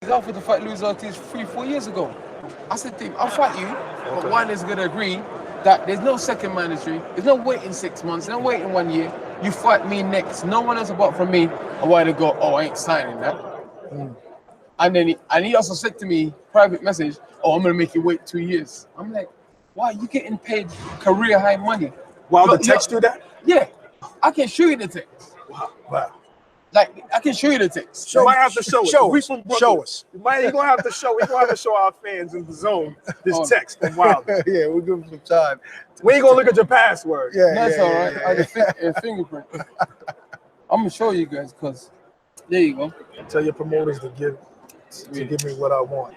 He's offered to fight Luis Ortiz 3-4 years ago. I said to him, I'll fight you, but one is going to agree that there's no second mandatory, there's no waiting 6 months, no waiting 1 year. You fight me next. No one else apart from me. A while ago, oh, I ain't signing that. And then he also said to me, private message, oh, I'm going to make you wait 2 years. I'm like, why? You getting paid career high money. Wilder text you that? Yeah. I can show you the text. Wow. Like, I can show you the text. You might have to show us. Show We us. from Brooklyn. Show us. You're gonna have to show our fans in the zone this text from Wilder. Yeah, we'll give him some time. We ain't gonna look at your password. Yeah, That's yeah, all right. yeah, I had a fingerprint. I'm gonna show you guys, cause there you go. Tell your promoters to give me what I want.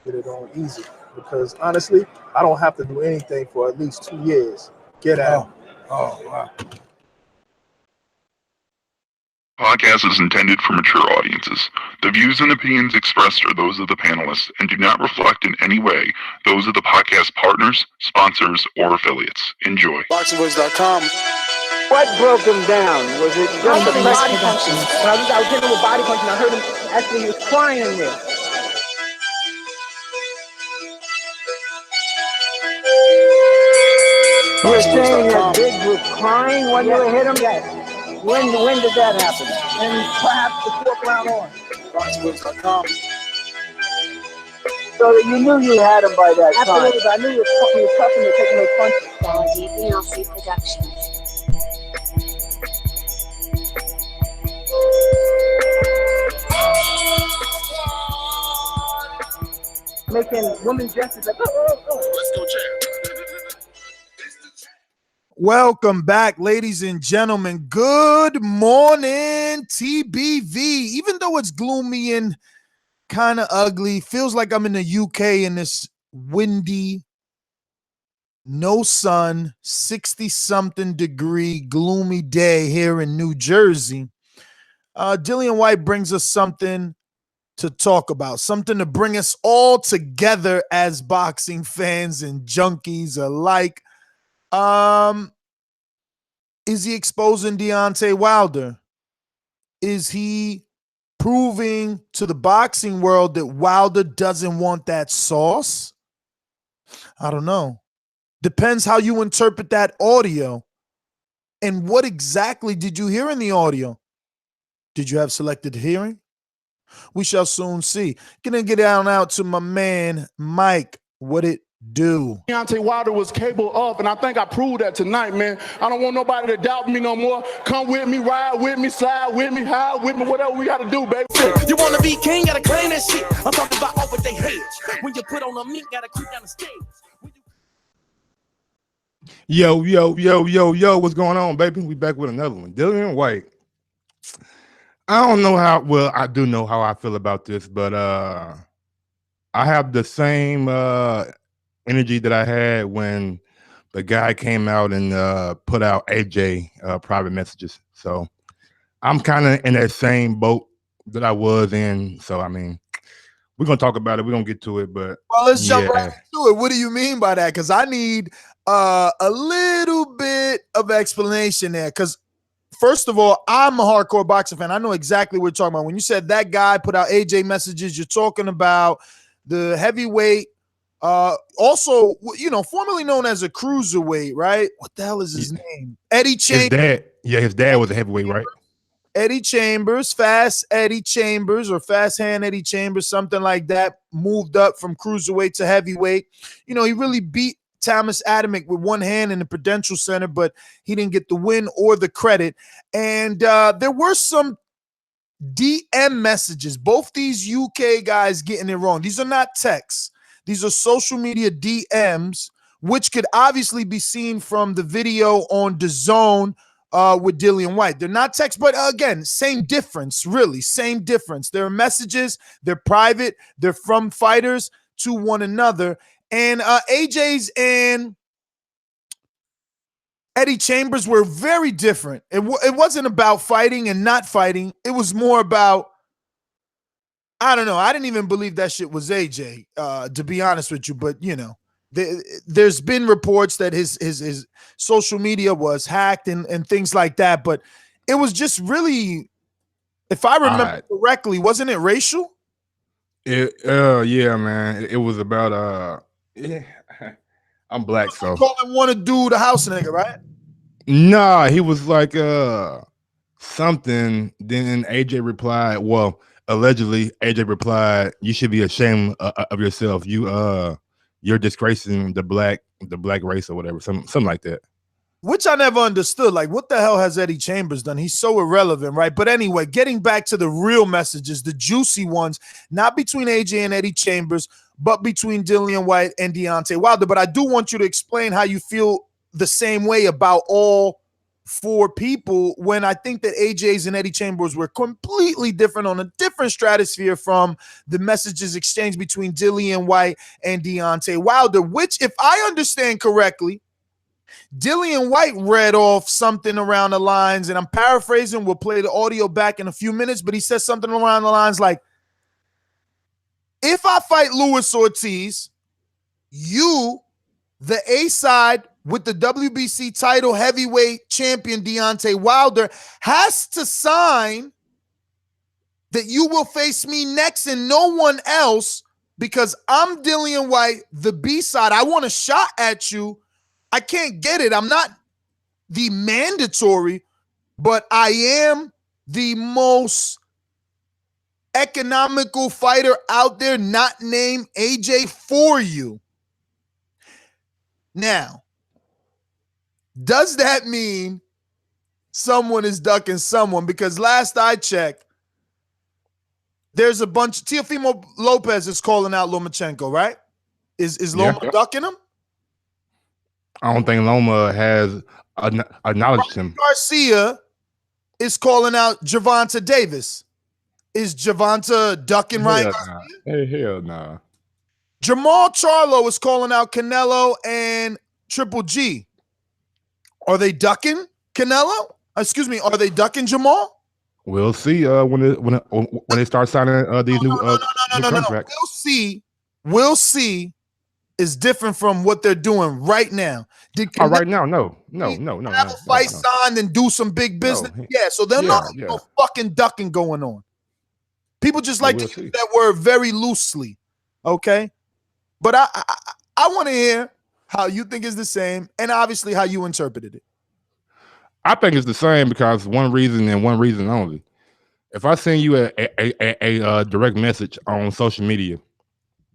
Get it on easy. Because honestly, I don't have to do anything for at least 2 years. Get out. Oh, wow. Podcast is intended for mature audiences. The views and opinions expressed are those of the panelists and do not reflect in any way those of the podcast partners, sponsors, or affiliates. Enjoy. ThaBoxingvoice.com. What broke him down? Was it just a body punching? When I was hitting him with body punching, I heard him actually, he was crying in there. You were saying that Biggs was crying when you hit him? Yes. When did that happen? And perhaps the fourth round on. ThaBoxingvoice.com. So that you knew you had him by that time. Absolutely, but I knew he was tough and taking those punches. DLC Productions. Making women's dresses like, oh. Let's go check. Welcome back, ladies and gentlemen. Good morning, TBV. Even though it's gloomy and kind of ugly, feels like I'm in the UK in this windy, no sun, 60-something degree, gloomy day here in New Jersey. Dillian Whyte brings us something to talk about, something to bring us all together as boxing fans and junkies alike. Is he exposing Deontay Wilder? Is he proving to the boxing world that Wilder doesn't want that sauce? I don't know. Depends how you interpret that audio. And what exactly did you hear in the audio? Did you have selective hearing? We shall soon see. Gonna get down out to my man, Mike. What it do? Deontay Wilder was capable of, and I think I proved that tonight, man. I don't want nobody to doubt me no more. Come with me, ride with me, slide with me, hide with me, whatever we gotta do, baby. You wanna be king, gotta claim that shit. I'm talking about over they heads. When you put on a mink, gotta creep down the stage. Yo, what's going on, baby? We back with another one. Dillian Whyte. I don't know how, well, I do know how I feel about this, but I have the same energy that I had when the guy came out and put out AJ private messages. So I'm kind of in that same boat that I was in. So, I mean, we're going to talk about it. We're going to get to it, but. Well, let's jump right into it. What do you mean by that? Because I need a little bit of explanation there. Because first of all, I'm a hardcore boxing fan. I know exactly what you're talking about. When you said that guy put out AJ messages, you're talking about the heavyweight, also, you know, formerly known as a cruiserweight, right? What the hell is his name? Eddie Chambers. His dad was a heavyweight, right? Eddie Chambers, Fast Eddie Chambers, or Fast Hand Eddie Chambers, something like that, moved up from cruiserweight to heavyweight. You know, he really beat Thomas Adamek with one hand in the Prudential Center, but he didn't get the win or the credit. And there were some DM messages. Both these UK guys getting it wrong. These are not texts. These are social media DMs, which could obviously be seen from the video on DAZN with Dillian Whyte. They're not texts, but again, same difference, really, same difference. They're messages, they're private, they're from fighters to one another. And AJ's and Eddie Chambers were very different. It wasn't about fighting and not fighting. It was more about, I don't know. I didn't even believe that shit was AJ, to be honest with you. But, you know, there's been reports that his social media was hacked and things like that. But it was just really, if I remember correctly, wasn't it racial? Yeah, man. It was about yeah. I'm black, so Calling one to do the house nigga, right? nah, he was like something. Then AJ replied, well, allegedly AJ replied, "You should be ashamed of yourself. You're disgracing the black race or whatever, something like that." Which I never understood. Like, what the hell has Eddie Chambers done? He's so irrelevant, right? But anyway, getting back to the real messages, the juicy ones, not between AJ and Eddie Chambers, but between Dillian Whyte and Deontay Wilder. But I do want you to explain how you feel the same way about all four people, when I think that AJ's and Eddie Chambers were completely different, on a different stratosphere from the messages exchanged between Dillian Whyte and Deontay Wilder, which, if I understand correctly, Dillian Whyte read off something around the lines, and I'm paraphrasing. We'll play the audio back in a few minutes, but he says something around the lines like, if I fight Luis Ortiz, you, the A side with the WBC title heavyweight champion Deontay Wilder, has to sign that you will face me next and no one else, because I'm Dillian Whyte, the B side. I want a shot at you. I can't get it. I'm not the mandatory, but I am the most economical fighter out there, not named AJ, for you. Now, does that mean someone is ducking someone? Because last I checked, there's a bunch. Teofimo Lopez is calling out Lomachenko, right? Is Loma ducking him? I don't think Loma has acknowledged him. Garcia is calling out Gervonta Davis. Is Gervonta ducking Ryan Garcia? Hell nah. Jamal Charlo is calling out Canelo and Triple G. Are they ducking Canelo? Excuse me, are they ducking Jamal? We'll see when they start signing these new contracts. We'll see is different from what they're doing right now. Right now, no. Have a fight signed and do some big business. So they're not no fucking ducking going on. People just like to use that word very loosely, okay? But I want to hear how you think is the same, and obviously how you interpreted it. I think it's the same because one reason and one reason only. If I send you a direct message on social media,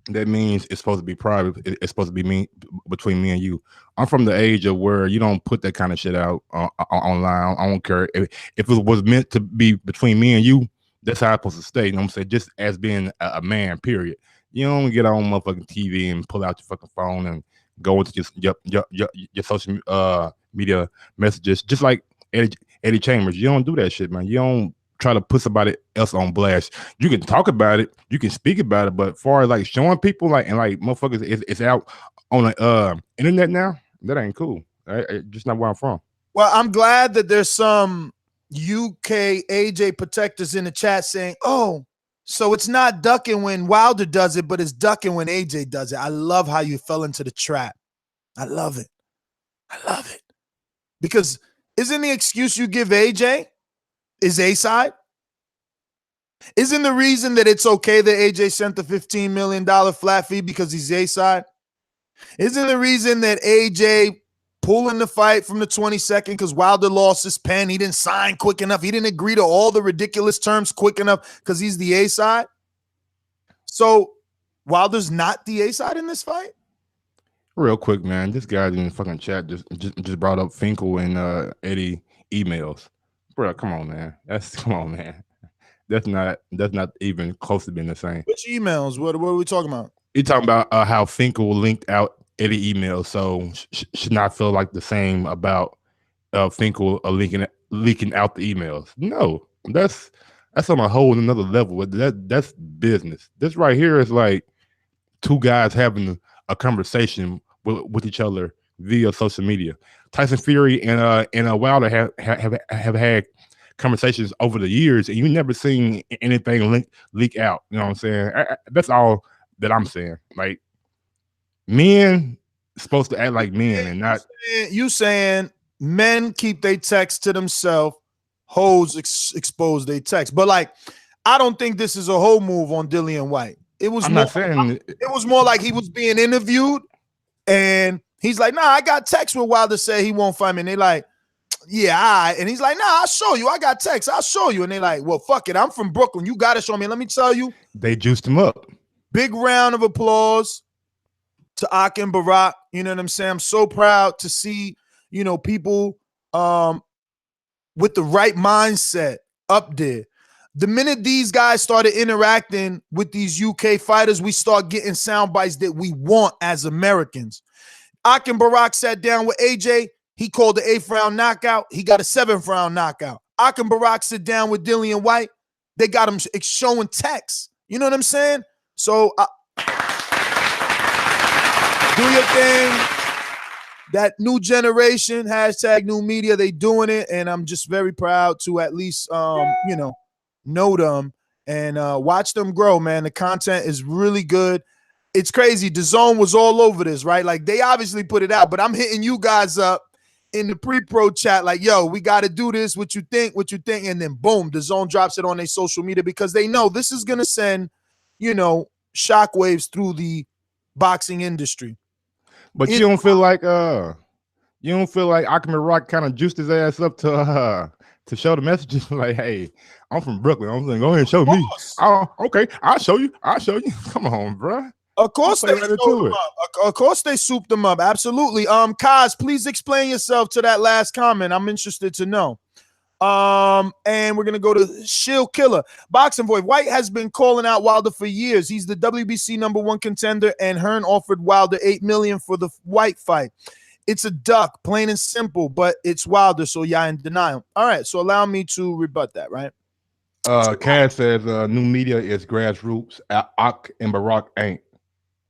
that means it's supposed to be private. It's supposed to be between me and you. I'm from the age of where you don't put that kind of shit out online. I don't care if it was meant to be between me and you. That's how it's supposed to stay. You know what I'm saying? Just as being a man, period. You don't get on motherfucking TV and pull out your fucking phone and go into your social media messages. Just like Eddie Chambers, you don't do that shit, man. You don't try to put somebody else on blast. You can talk about it, you can speak about it, but as far as like showing people like and like motherfuckers, it's out on the internet now. That ain't cool. Just not where I'm from. Well, I'm glad that there's some UK AJ protectors in the chat saying, "Oh, so it's not ducking when Wilder does it, but it's ducking when AJ does it." I love how you fell into the trap. I love it. Because isn't the excuse you give AJ is A side? Isn't the reason that it's okay that AJ sent the $15 million flat fee because he's A side? Isn't the reason that AJ pulling the fight from the 22nd because Wilder lost his pen? He didn't sign quick enough. He didn't agree to all the ridiculous terms quick enough because he's the A side. So Wilder's not the A side in this fight? Real quick, man. This guy in the fucking chat just brought up Finkel and Eddie emails. Bro, come on, man. That's not even close to being the same. Which emails? What are we talking about? You're talking about how Finkel linked out Eddie emails, so should not feel like the same about Finkel leaking out the emails. No, that's on a whole another level. That's business. This right here is like two guys having a conversation with each other via social media. Tyson Fury and Wilder have had conversations over the years, and you never seen anything leak out. You know what I'm saying? That's all that I'm saying. Like, men supposed to act like men and not. You saying men keep their text to themselves, hoes expose their text. But like, I don't think this is a whole move on Dillian Whyte. It was I'm more, not saying it was more like he was being interviewed, and he's like, "Nah, I got text with Wilder say he won't fight me." And they like, "Yeah, all right." And he's like, "Nah, I'll show you. I got text. I'll show you." And they like, "Well, fuck it. I'm from Brooklyn. You got to show me." Let me tell you, they juiced him up. big round of applause to Ak and Barack. You know what I'm saying? I'm so proud to see, people with the right mindset up there. The minute these guys started interacting with these UK fighters, we start getting sound bites that we want as Americans. Ak and Barack sat down with AJ. He called the 8th round knockout. He got a 7th round knockout. Ak and Barack sit down with Dillian Whyte. They got him showing text. You know what I'm saying? So do your thing. That new generation, hashtag new media, they doing it. And I'm just very proud to at least, know them and watch them grow, man. The content is really good. It's crazy. DAZN was all over this, right? Like, they obviously put it out, but I'm hitting you guys up in the pre-pro chat like, yo, we got to do this. What you think? And then boom, DAZN drops it on their social media because they know this is going to send, shockwaves through the boxing industry. But you don't feel like Akim Rock kind of juiced his ass up to show the messages like, hey, I'm from Brooklyn. I'm saying, go ahead and show me. Oh, okay, I'll show you. Come on, bro. Of course they Of course they souped them up. Absolutely. Kaz, please explain yourself to that last comment. I'm interested to know. And we're gonna go to Shield Killer. Boxing Voice. Whyte has been calling out Wilder for years. He's the WBC #1 contender, and Hearn offered Wilder $8 million for the Whyte fight. It's a duck, plain and simple, but it's Wilder, so y'all in denial. All right, so allow me to rebut that, right? Cass says new media is grassroots. Ak and Barack ain't.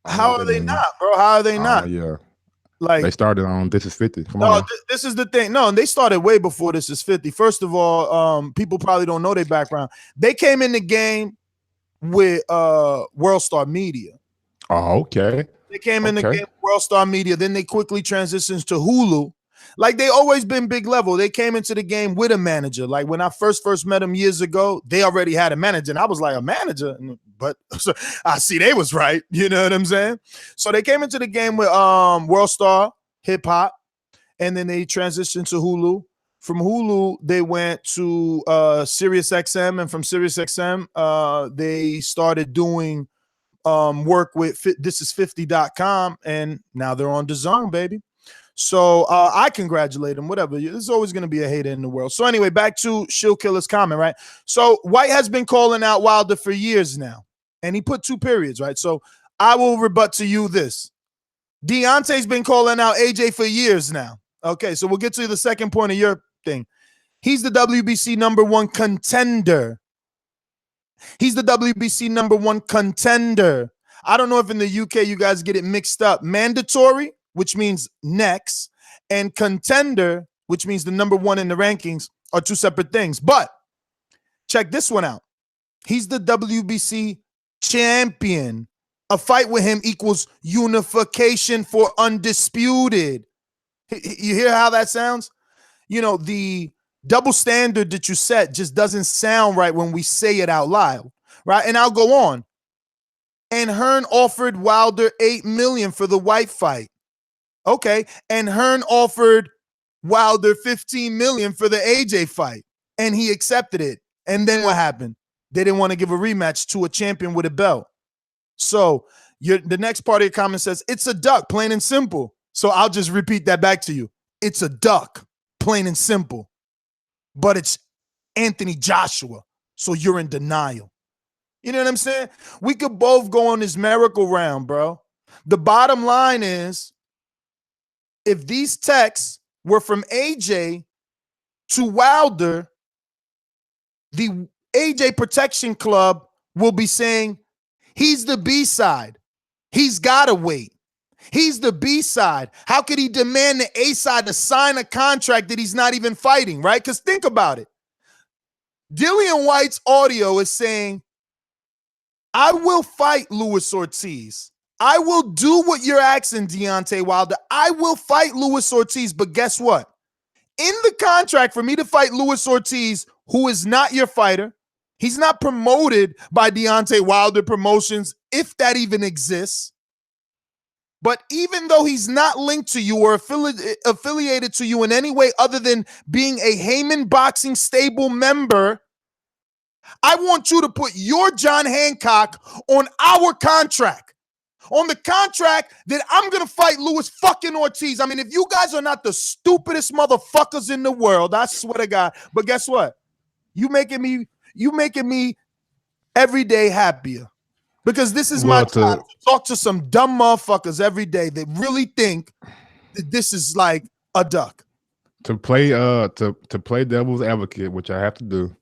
How are they not, bro? How are they not? Yeah. Like, they started on This Is 50. Come no, on. this is the thing. No, they started way before This Is 50. First of all, people probably don't know their background. They came in the game with World Star Media. Oh, okay. They came in the game with World Star Media. Then they quickly transitioned to Hulu. Like, they always been big level. They came into the game with a manager. Like, when I first met them years ago, they already had a manager. And I was like, a manager? But so, I see they was right. You know what I'm saying? So they came into the game with World Star Hip Hop. And then they transitioned to Hulu. From Hulu, they went to SiriusXM. And from SiriusXM, they started doing work with thisis50.com. And now they're on DAZN, baby. So I congratulate him, whatever. There's always going to be a hater in the world. So anyway, back to Shield Killer's comment, right? So Whyte has been calling out Wilder for years now, and he put 2 periods, right? So I will rebut to you this. Deontay's been calling out AJ for years now. Okay, so we'll get to the second point of your thing. He's the WBC #1 contender. He's the WBC #1 contender. I don't know if in the UK you guys get it mixed up. Mandatory, which means next, and contender, which means the #1 in the rankings, are 2 separate things. But check this one out. He's the WBC champion. A fight with him equals unification for undisputed. You hear how that sounds? The double standard that you set just doesn't sound right when we say it out loud, right? And I'll go on. And Hearn offered Wilder $8 million for the Whyte fight. Okay, and Hearn offered Wilder $15 million for the AJ fight, and he accepted it. And then what happened? They didn't want to give a rematch to a champion with a belt. So the next part of your comment says, it's a duck, plain and simple. So I'll just repeat that back to you. It's a duck, plain and simple. But it's Anthony Joshua, so you're in denial. You know what I'm saying? We could both go on this merry-go-round, bro. The bottom line is, if these texts were from AJ to Wilder, the AJ Protection Club will be saying, he's the B-side. He's got to wait. He's the B-side. How could he demand the A-side to sign a contract that he's not even fighting, right? Because think about it. Dillian Whyte's audio is saying, I will fight Luis Ortiz. I will do what you're asking, Deontay Wilder. I will fight Luis Ortiz, but guess what? In the contract for me to fight Luis Ortiz, who is not your fighter, He's not promoted by Deontay Wilder Promotions, if that even exists. But even though he's not linked to you or affiliated to you in any way other than being a Heyman Boxing stable member, I want you to put your John Hancock on our contract. On the contract that I'm going to fight Luis fucking Ortiz. I mean, if you guys are not the stupidest motherfuckers in the world, I swear to God. But guess what? You making me every day happier. Because this is my job to talk to some dumb motherfuckers every day that really think that this is like a duck. To play devil's advocate, which I have to do.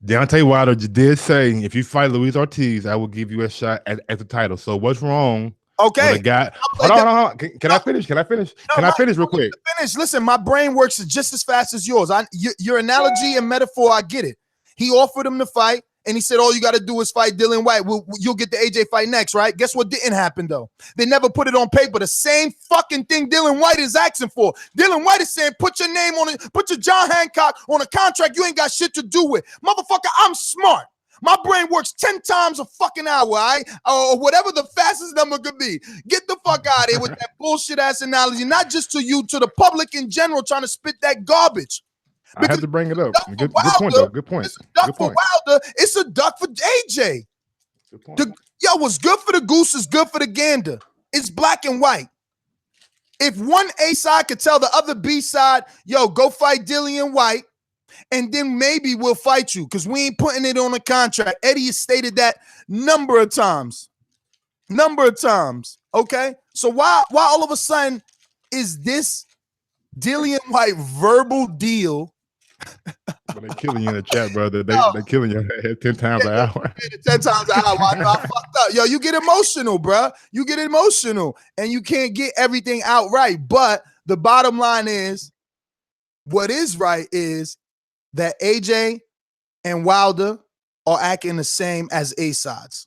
Deontay Wilder did say, if you fight Luis Ortiz, I will give you a shot at the title. So what's wrong? Okay. With a guy? Hold on. Can I finish? Can I finish real quick? Finish. Listen, my brain works just as fast as yours. Your analogy and metaphor, I get it. He offered him to fight, and he said, all you got to do is fight Dillian Whyte. You'll get the AJ fight next, right? Guess what didn't happen, though? They never put it on paper. The same fucking thing Dillian Whyte is asking for. Dillian Whyte is saying, put your name on it, put your John Hancock on a contract you ain't got shit to do with. Motherfucker, I'm smart. My brain works 10 times a fucking hour, all right? Or whatever the fastest number could be. Get the fuck out of here with that bullshit ass analogy, not just to you, to the public in general, trying to spit that garbage. I have to bring it up. Good point, though. Good point. It's a duck for Wilder. It's a duck for AJ. What's good for the goose is good for the gander. It's black and white. If one A side could tell the other B side, yo, go fight Dillian Whyte, and then maybe we'll fight you because we ain't putting it on a contract. Eddie has stated that number of times. Okay? So why all of a sudden is this Dillian Whyte verbal deal? But they're killing you in the chat, brother. They're killing you 10 times an hour. 10 times an hour. I fucked up. Yo, you get emotional, bro. You get emotional, and you can't get everything out right. But the bottom line is, what is right is that AJ and Wilder are acting the same as A-sides.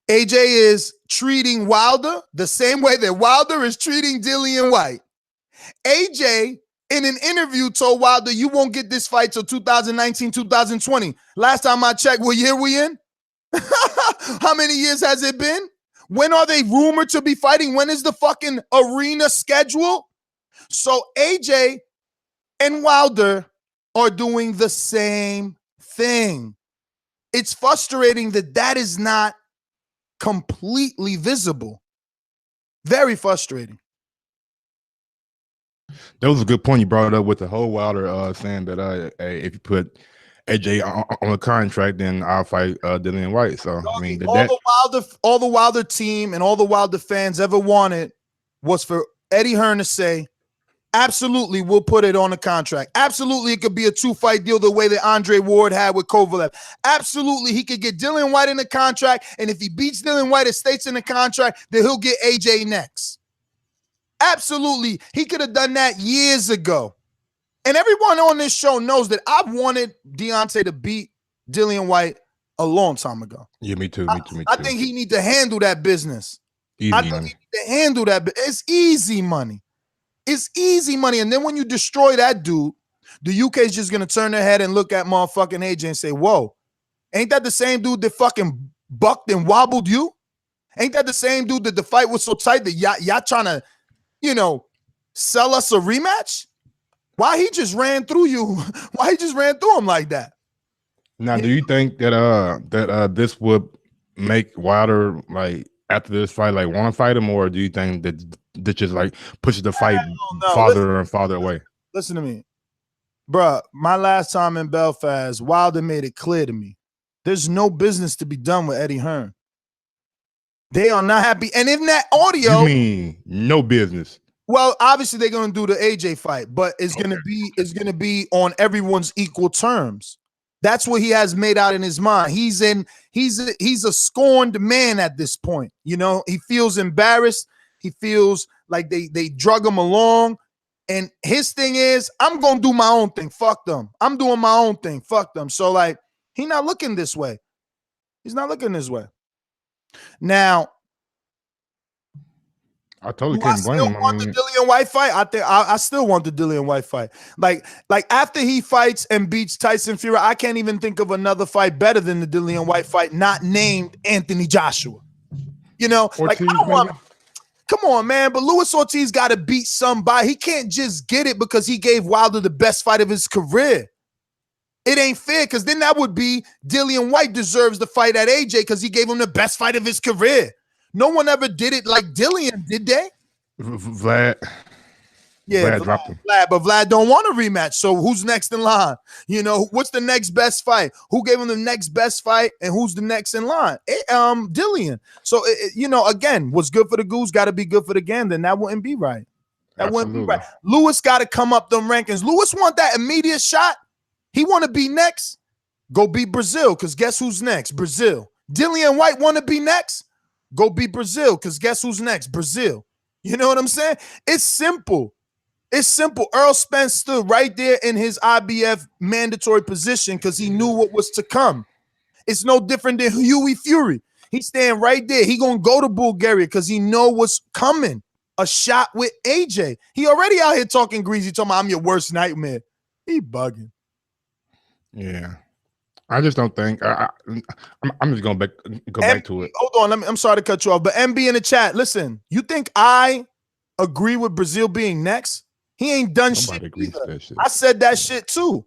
AJ is treating Wilder the same way that Wilder is treating Dillian Whyte. AJ, in an interview, told Wilder, you won't get this fight till 2019, 2020. Last time I checked, what year we in? How many years has it been? When are they rumored to be fighting? When is the fucking arena schedule? So AJ and Wilder are doing the same thing. It's frustrating that is not completely visible. Very frustrating. That was a good point you brought up with the whole Wilder saying that if you put AJ on a contract, then I'll fight Dillian Whyte. So I mean, all the Wilder team and all the Wilder fans ever wanted was for Eddie Hearn to say, absolutely, we'll put it on a contract. Absolutely, it could be a 2-fight deal the way that Andre Ward had with Kovalev. Absolutely, he could get Dillian Whyte in the contract, and if he beats Dillian Whyte, it states in the contract that he'll get AJ next. Absolutely, he could have done that years ago. And everyone on this show knows that I wanted Deontay to beat Dillian Whyte a long time ago. Yeah, me too. I think he need to handle that business. Easy I think money. he need to handle that. It's easy money. It's easy money. And then when you destroy that dude, the UK is just going to turn their head and look at motherfucking AJ and say, whoa, ain't that the same dude that fucking bucked and wobbled you? Ain't that the same dude that the fight was so tight that y'all trying to, sell us a rematch? Why he just ran through you? Why he just ran through him like that? Now, do you think that this would make Wilder, like, after this fight, like, want to fight him, or do you think that just like pushes the fight farther and farther away? Listen to me, bruh. My last time in Belfast, Wilder made it clear to me there's no business to be done with Eddie Hearn. They are not happy, and in that audio, you mean no business? Well, obviously they're gonna do the AJ fight, but it's gonna be on everyone's equal terms. That's what he has made out in his mind. He's a scorned man at this point. He feels embarrassed. He feels like they drug him along. And his thing is, I'm gonna do my own thing. Fuck them. I'm doing my own thing. Fuck them. So like he's not looking this way. He's not looking this way. Now, I totally Do I couldn't blame still him. I want the mean, Dillian Whyte fight? I think I still want the Dillian Whyte fight. Like after he fights and beats Tyson Fury, I can't even think of another fight better than the Dillian Whyte fight, not named Anthony Joshua. You know, like I Ortiz, don't want. maybe? Come on, man. But Luis Ortiz got to beat somebody. He can't just get it because he gave Wilder the best fight of his career. It ain't fair, because then that would be Dillian Whyte deserves the fight at AJ because he gave him the best fight of his career. No one ever did it like Dillian, did they? Vlad. Yeah, Vlad dropped him. but Vlad don't want a rematch. So who's next in line? You know, what's the next best fight? Who gave him the next best fight, and who's the next in line? Dillian. So you know, again, what's good for the goose got to be good for the gander, and that wouldn't be right. That wouldn't be right. Lewis got to come up them rankings. Lewis want that immediate shot. He want to be next. Go beat Brazil, because guess who's next? Brazil. Dillian Whyte want to be next. Go beat Brazil, because guess who's next? Brazil. You know what I'm saying? It's simple. It's simple. Earl Spence stood right there in his IBF mandatory position because he knew what was to come. It's no different than Huey Fury. He's staying right there. He gonna go to Bulgaria because he know what's coming. A shot with AJ. He already out here talking greasy, talking about I'm your worst nightmare. He bugging. Yeah. I just don't think I'm just gonna go back to it. Hold on, I'm sorry to cut you off, but MB in the chat, listen, you think I agree with Brazil being next? He ain't done shit either. I said that shit too.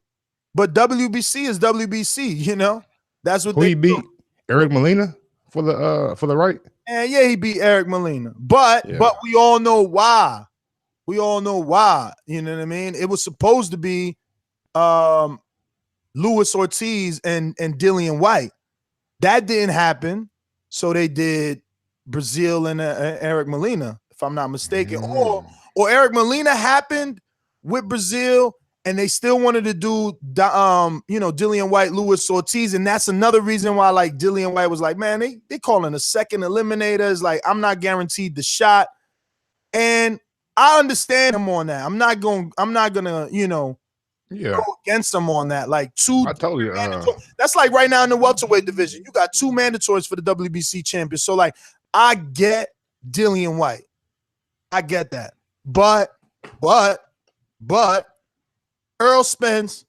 But WBC is WBC, you know? That's what he beat Eric Molina for the right? And yeah, he beat Eric Molina. But we all know why. We all know why. You know what I mean? It was supposed to be Luis Ortiz and Dillian Whyte. That didn't happen. So they did Brazil and Eric Molina, if I'm not mistaken. Or Eric Molina happened with Brazil, and they still wanted to do, Dillian Whyte, Luis Ortiz, and that's another reason why, like, Dillian Whyte was like, man, they calling a second eliminator. It's like, I'm not guaranteed the shot, and I understand him on that. I'm not gonna, go against him on that. Like I totally. That's like right now in the welterweight division, you got two mandatories for the WBC champion. So like, I get Dillian Whyte, I get that. But Earl Spence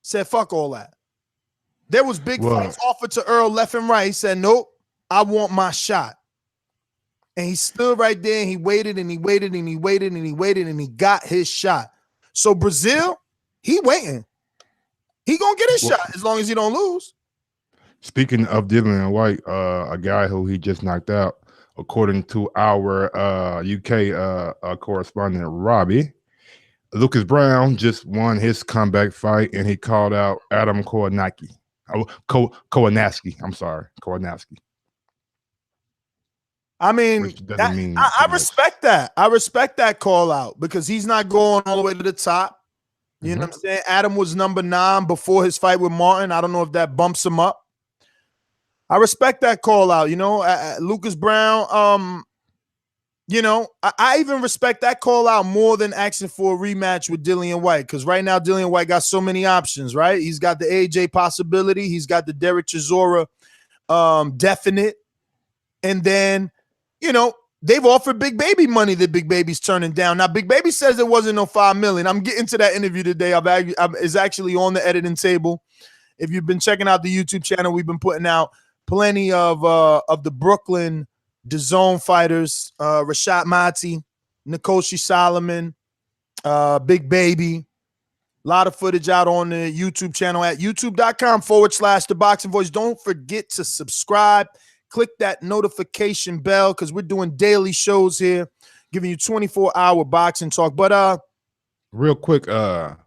said, fuck all that. There was big fights offered to Earl left and right. He said, nope, I want my shot. And he stood right there and he waited and he waited and he waited and he waited and he got his shot. So Brazil, he waiting. He gonna get his shot as long as he don't lose. Speaking of Dillian Whyte, a guy who he just knocked out, according to our UK correspondent, Robbie, Lucas Brown just won his comeback fight, and he called out Adam Kownacki. I'm sorry, Kownacki. I mean, I respect that. I respect that call out because he's not going all the way to the top. You know what I'm saying? Adam was number 9 before his fight with Martin. I don't know if that bumps him up. I respect that call out, Lucas Brown. I even respect that call out more than asking for a rematch with Dillian Whyte, because right now Dillian Whyte got so many options, right? He's got the AJ possibility, he's got the Derek Chisora definite, and then they've offered Big Baby money that Big Baby's turning down. Now Big Baby says it wasn't no $5 million. I'm getting to that interview today. It's actually on the editing table. If you've been checking out the YouTube channel, we've been putting out plenty of the Brooklyn DAZN fighters, Rashad Mati, Nkosi Solomon, Big Baby. A lot of footage out on the YouTube channel at youtube.com/ThaBoxingVoice. Don't forget to subscribe. Click that notification bell because we're doing daily shows here, giving you 24-hour boxing talk. But real quick, I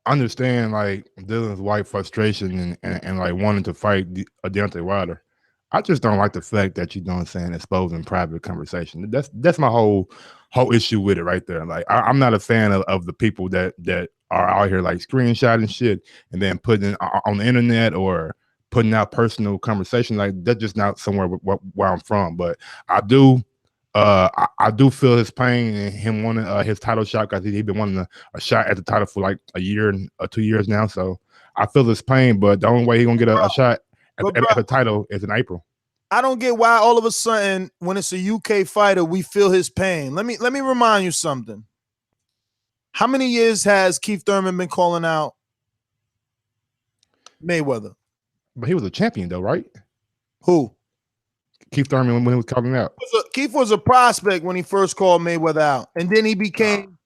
understand like Dillian Whyte's frustration and like wanting to fight Deontay Wilder. I just don't like the fact that exposing private conversation. That's my whole issue with it right there. Like I'm not a fan of the people that are out here like screenshotting shit and then putting it on the internet or putting out personal conversation. Like that's just not somewhere where I'm from. But I do feel his pain and him wanting his title shot because he's been wanting a shot at the title for like a year or 2 years now. So I feel his pain, but the only way he's gonna get a shot at the title is in April. I don't get why all of a sudden when it's a UK fighter we feel his pain. Let me remind you something. How many years has Keith Thurman been calling out Mayweather? But he was a champion though, right? Who? Keith Thurman when he was calling out. Keith was a prospect when he first called Mayweather out, and then he became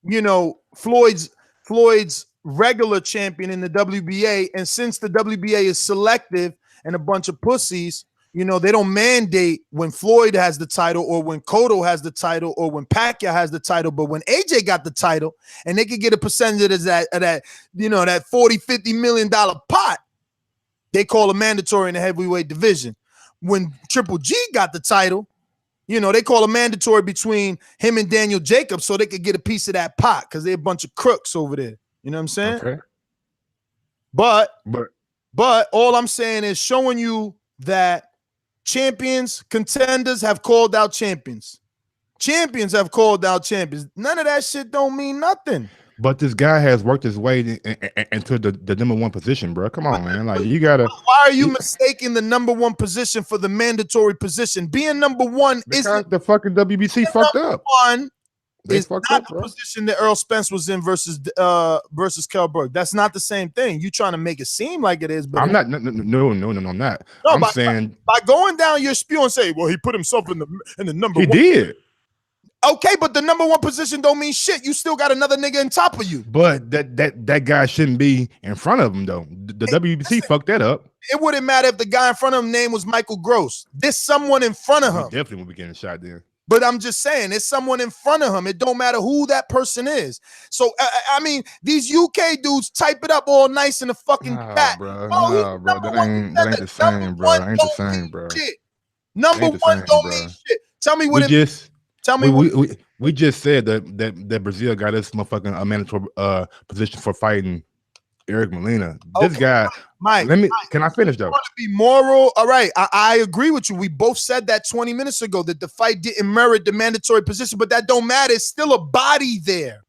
you know, Floyd's regular champion in the WBA. And since the WBA is selective and a bunch of pussies, you know, they don't mandate when Floyd has the title or when Cotto has the title or when Pacquiao has the title. But when AJ got the title and they could get a percentage of that, you know, that $40-50 million pot, they call it mandatory in the heavyweight division. When Triple G got the title, you know, they call it mandatory between him and Daniel Jacobs so they could get a piece of that pot because they're a bunch of crooks over there. You know what I'm saying? Okay. But all I'm saying is showing you that champions, contenders have called out champions. Champions have called out champions. None of that shit don't mean nothing. But this guy has worked his way into the number one position, bro. Come on, man. Like you gotta. Why are you mistaking the number one position for the mandatory position? Being number one isn't the fucking WBC fucked up. One they is not up, the position that Earl Spence was in versus Kell Brook. That's not the same thing. You trying to make it seem like it is, but I'm not. No, I'm not. No, I'm saying by going down your spew and say, well, he put himself in the number he one. did. Okay, but the number one position don't mean shit. You still got another nigga on top of you. But that guy shouldn't be in front of him though. The WBC fucked that up. It wouldn't matter if the guy in front of him name was Michael Gross. There's someone in front of him. Definitely will be getting shot then. But I'm just saying, there's someone in front of him. It don't matter who that person is. So I mean, these UK dudes type it up all nice in the fucking chat. Bro, oh, bro, that ain't the same, bro. That ain't the same, bro. Number one don't mean shit. Tell me what it means. Tell me we just said that Brazil got this motherfucking mandatory position for fighting Eric Molina. This guy, Mike. Can I finish though? Want to be moral? All right, I agree with you. We both said that 20 minutes ago that the fight didn't merit the mandatory position, but that don't matter. It's still a body there.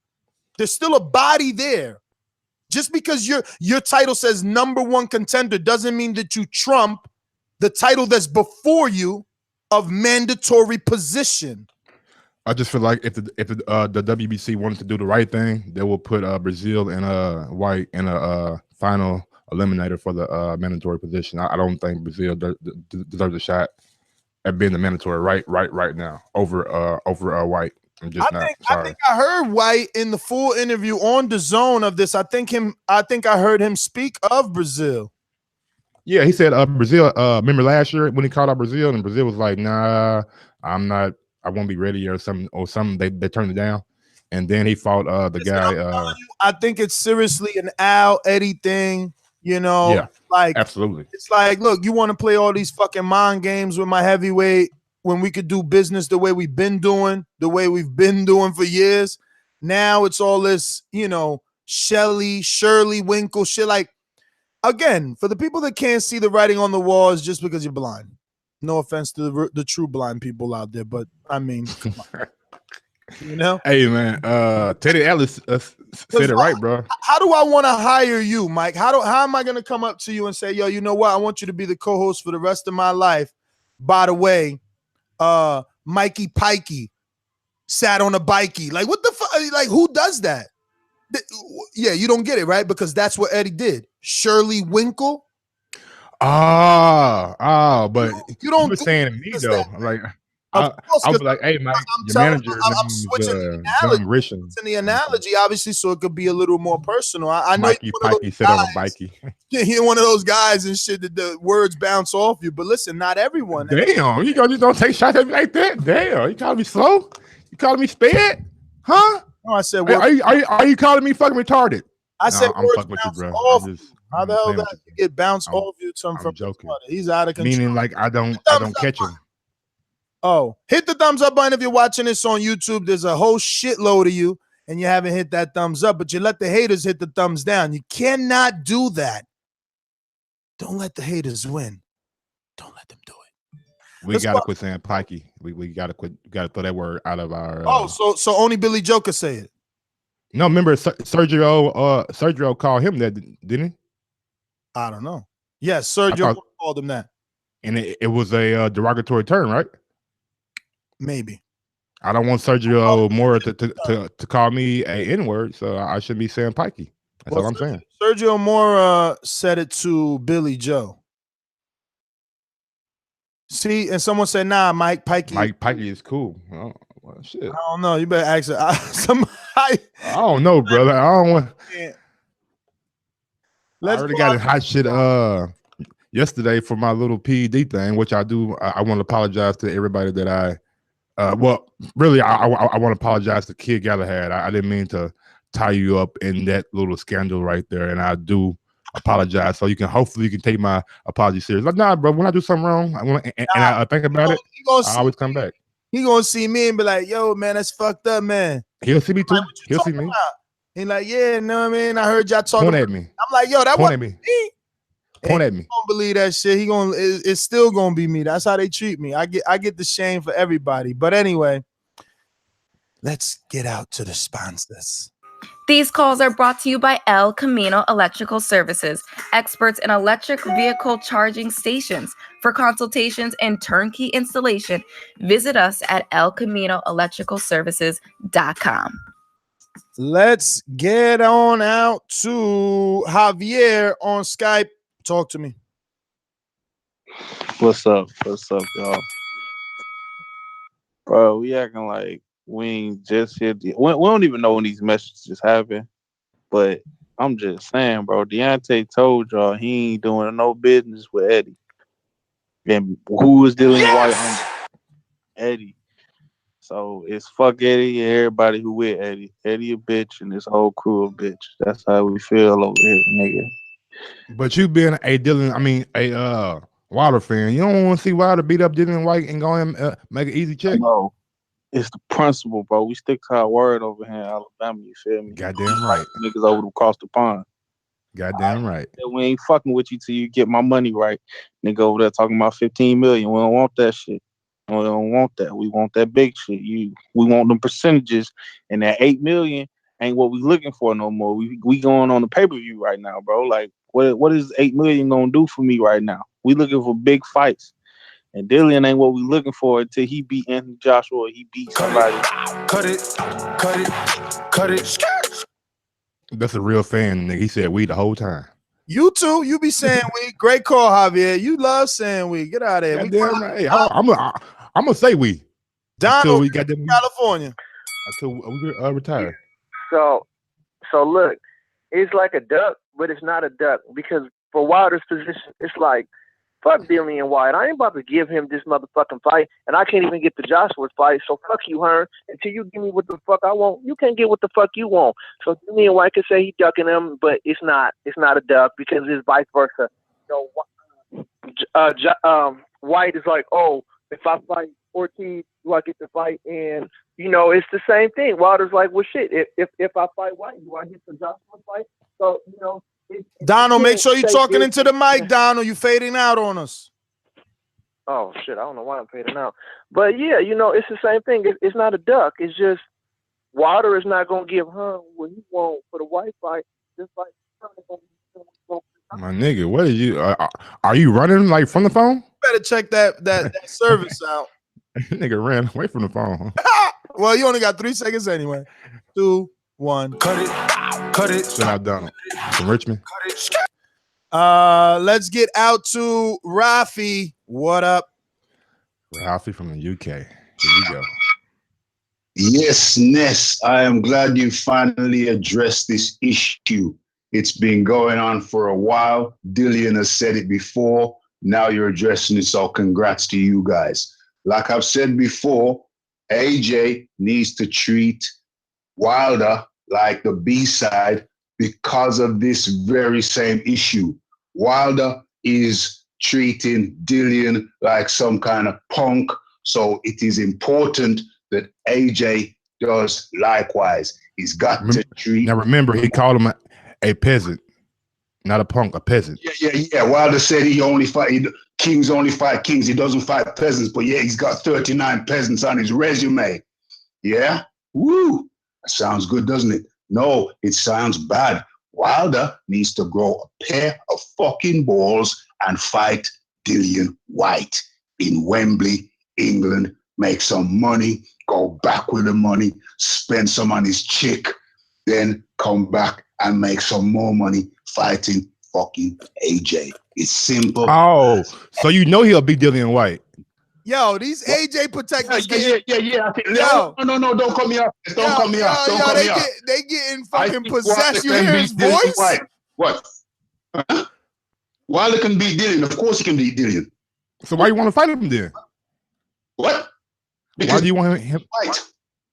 There's still a body there. Just because your title says number one contender doesn't mean that you trump the title that's before you of mandatory position. I just feel like if the WBC wanted to do the right thing, they will put Brazil and Whyte in a final eliminator for the mandatory position. I don't think Brazil deserves a shot at being the mandatory right now over Whyte. I'm just not sorry. I think I heard Whyte in the full interview on the zone of this. I think I heard him speak of Brazil. Yeah, he said Brazil. Remember last year when he called out Brazil and Brazil was like, nah, I'm not. I won't be ready or something. They turned it down, and then he fought the guy. I think it's seriously an Al Eddie thing. You know, yeah, like absolutely. It's like, look, you want to play all these fucking mind games with my heavyweight when we could do business the way we've been doing for years. Now it's all this, you know, Shirley Winkle shit. Like, again, for the people that can't see the writing on the wall, is just because you're blind. No offense to the true blind people out there, but I mean, come on. You know? Hey, man, Teddy Ellis said it right, bro. How do I want to hire you, Mike? How am I going to come up to you and say, yo, you know what? I want you to be the co-host for the rest of my life. By the way, Mikey Pikey sat on a bikey. Like, what the fuck? Like, who does that? Yeah, you don't get it, right? Because that's what Eddie did. Shirley Winkle. But you don't. You were saying to me though, like I was like, "Hey, Mike, your manager." I'm switching the analogy. It's in the analogy, obviously, so it could be a little more personal. I know Mikey Pikey said on a bikey. You're one of those guys and shit that the words bounce off you. But listen, not everyone. Damn, you don't take shots at me like that. Damn, you calling me slow? You calling me sped? Huh? No, I said. Are you calling me fucking retarded? I said I'm fucking with you, bro. How the hell that you get bounced off you from joking. He's out of control. Meaning like I don't catch him. Oh, hit the thumbs up button if you're watching this on YouTube. There's a whole shitload of you and you haven't hit that thumbs up, but you let the haters hit the thumbs down. You cannot do that. Don't let the haters win. Don't let them do it. We gotta quit saying pikey. We gotta quit. We gotta throw that word out of our. So only Billy Joe could say it. No, remember Sergio called him that, didn't he? I don't know. Yes, Sergio thought- called him that. And it was a derogatory term, right? Maybe. I don't want Sergio Mora to call me a N-word, so I shouldn't be saying pikey. That's all I'm saying. Sergio Mora said it to Billy Joe. See, and someone said, nah, Mike Pikey. Mike Pikey is cool. Oh, well, shit. I don't know. You better ask somebody. I don't know, brother. I don't want. I Let's already got in hot shit yesterday for my little PED thing, which I do. I want to apologize to everybody that well, really, I want to apologize to Kid Galahad. I didn't mean to tie you up in that little scandal right there, and I do apologize. So hopefully you can take my apology serious. Like, nah, bro, when I do something wrong, I think about it, I always come back. He gonna see me and be like, yo, man, that's fucked up, man. He'll see me too. He'll see me. He like, yeah, know what I mean? I heard y'all talking. Point at me. I'm like, yo, that wasn't me. Point at me. He don't believe that shit. It's still gonna be me. That's how they treat me. I get the shame for everybody. But anyway, let's get out to the sponsors. These calls are brought to you by El Camino Electrical Services, experts in electric vehicle charging stations. For consultations and turnkey installation, visit us at elcaminoelectricalservices.com. Let's get on out to Javier on Skype. Talk to me. What's up? What's up, y'all? Bro, we acting like we ain't just hit we don't even know when these messages happen. But I'm just saying, bro, Deontay told y'all he ain't doing no business with Eddie. And who was Dillian Whyte on Eddie? So it's fuck Eddie and everybody who with Eddie. Eddie a bitch and this whole crew a bitch. That's how we feel over here, nigga. But you being a Wilder fan, you don't want to see Wilder beat up Dillian Whyte and go and make an easy check. No, it's the principle, bro. We stick to our word over here in Alabama. You feel me? Goddamn right. Niggas over across the pond. Goddamn right. We ain't fucking with you till you get my money right. Nigga over there talking about 15 million. We don't want that shit. We don't want that. We want that big shit. We want them percentages, and that 8 million ain't what we looking for no more. We going on the pay-per-view right now, bro. Like, what is 8 million gonna do for me right now? We looking for big fights. And Dillian ain't what we looking for until he beat Anthony Joshua or he beat somebody. Cut it. That's a real fan, nigga. He said we the whole time. You too. You be saying we. Great call, Javier. You love saying we. Get out of here. Goddamn right. Hey, I'm gonna say we. Donald, we got them California. Until we retire. So look, it's like a duck, but it's not a duck because for Wilder's position, it's like, fuck Dillian Whyte. I ain't about to give him this motherfucking fight, and I can't even get the Joshua fight. So fuck you, Hearn. Until you give me what the fuck I want, you can't get what the fuck you want. So Dillian Whyte can say he ducking him, but it's not a duck because it's vice versa. You know, Whyte is like, oh, if I fight Ortiz, do I get the fight? And you know, it's the same thing. Wilder's like, well, shit. If I fight Whyte, do I get the Joshua fight? So you know. Donald, make sure you're talking into the mic, Donald. You fading out on us. Oh, shit. I don't know why I'm fading out. But, yeah, you know, it's the same thing. It's not a duck. It's just Wilder is not going to give Hunt what he wants for the Whyte fight. Just like my nigga, what are you? Are you running like from the phone? Better check that service out. Nigga ran away from the phone. Well, you only got 3 seconds anyway. 2, 1. Cut it. Shout out Donald from Richmond. Let's get out to Rafi. What up? Rafi from the UK. Here we go. Yes, Ness. I am glad you finally addressed this issue. It's been going on for a while. Dillian has said it before. Now you're addressing it, so congrats to you guys. Like I've said before, AJ needs to treat Wilder like the B-side because of this very same issue. Wilder is treating Dillian like some kind of punk, so it is important that AJ does likewise. He's got to treat... Now remember, he called him a peasant, not a punk, a peasant. Yeah. Wilder said kings only fight kings. He doesn't fight peasants, but yeah, he's got 39 peasants on his resume. Yeah? Woo! Sounds good, doesn't it? No, it sounds bad. Wilder needs to grow a pair of fucking balls and fight Dillian Whyte in Wembley, England. Make some money, go back with the money, spend some on his chick, then come back and make some more money fighting fucking AJ. It's simple. Oh, so you know he'll beat Dillian Whyte. Yo, these AJ protectors. Yeah. Yo. No, don't cut me up. Don't cut me up. Don't cut me up. They getting fucking possessed. You hear his Dillian voice? Whyte. What? Huh? Wilder can beat Dillian. Of course he can beat Dillian. So why you want to fight him then? What? Because why do you want him? Fight.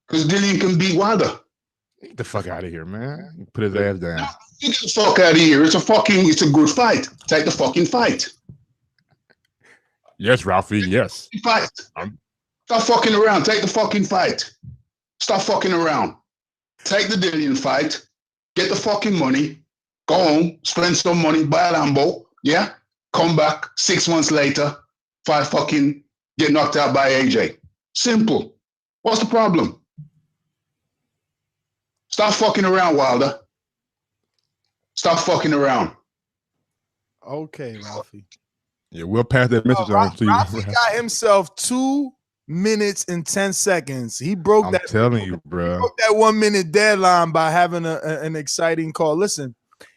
Because Dillian can beat Wilder. Get the fuck out of here, man. Put his ass down. Get the fuck out of here. It's a good fight. Take the fucking fight. Yes, Ralphie, yes. Fight. Stop fucking around. Take the fucking fight. Stop fucking around. Take the Dillian fight. Get the fucking money. Go home. Spend some money. Buy a Lambo. Yeah? Come back 6 months later. Get knocked out by AJ. Simple. What's the problem? Stop fucking around, Wilder. Stop fucking around. Okay, Ralphie. Yeah, we'll pass that message on to you. Ralphie got himself 2 minutes and 10 seconds. He broke I'm telling you, bro. Broke that 1 minute deadline by having an exciting call. Listen,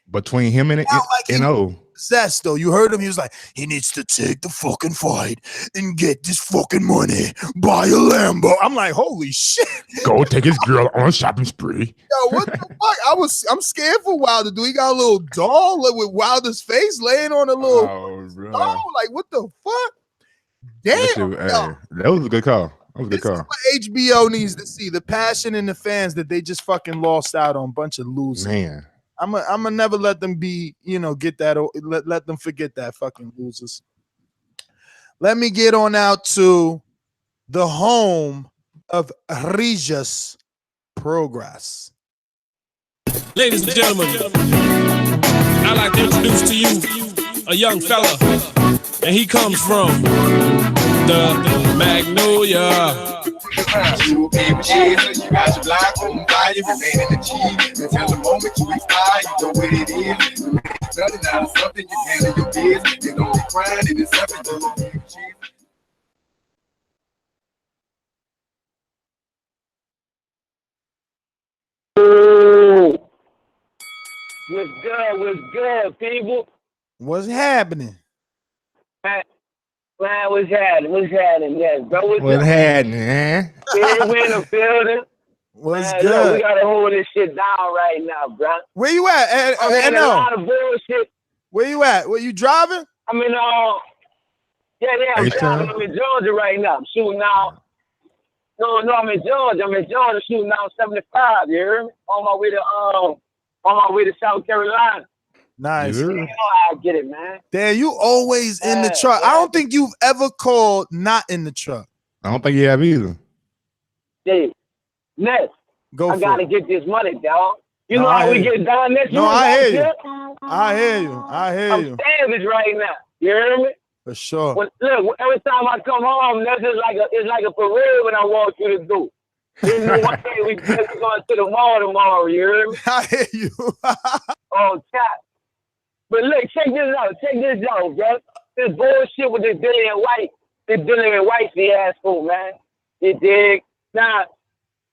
between him and NO. Possessed though, you heard him. He was like, he needs to take the fucking fight and get this fucking money, buy a Lambo. I'm like, holy shit. Go take his girl on a shopping spree. Yo, what the fuck? I'm scared for Wilder. Do he got a little doll with Wilder's face laying on a little doll? Like, what the fuck? Damn. That was a good call. That was a good call. What HBO needs to see, the passion in the fans that they just fucking lost out on, bunch of losers. Man. I'm gonna never let them be, get that. Let them forget that, fucking losers. Let me get on out to the home of Regis Progress. Ladies and gentlemen, I'd like to introduce to you a young fella, and he comes from the Magnolia. You got your block on fire, you remain in the cheese. Until the moment you expire, you know what it is. You make something out of something, you handle your biz. You don't be crying, and it's something you don't be cheese. What's good, people? What's happening? Man, what's happening, yes, bro? What's happening, man? Yeah, we in the building. What's man, good? Look, we gotta hold this shit down right now, bro. Where you at? A lot of bullshit. Where you at? Were you driving? I'm in I'm driving. I'm in Georgia right now. I'm shooting out. No, I'm in Georgia. I'm in Georgia shooting out 75. You hear me? On my way to South Carolina. Nice. You know how I get it, man. Damn, you always in the truck. I don't think you've ever called not in the truck. I don't think you have either. Dave, next, I gotta get this money, dog. You know how we get down next. No, I hear you. I hear you. I'm savage right now. You hear me? For sure. Look, every time I come home, that's just it's like a parade when I walk through the door. You know, one day we're going to the mall tomorrow. You hear me? I hear you. Oh, chat. But look, check this out, bro. This bullshit with this Dillian Whyte fiasco, man. You dig? Now,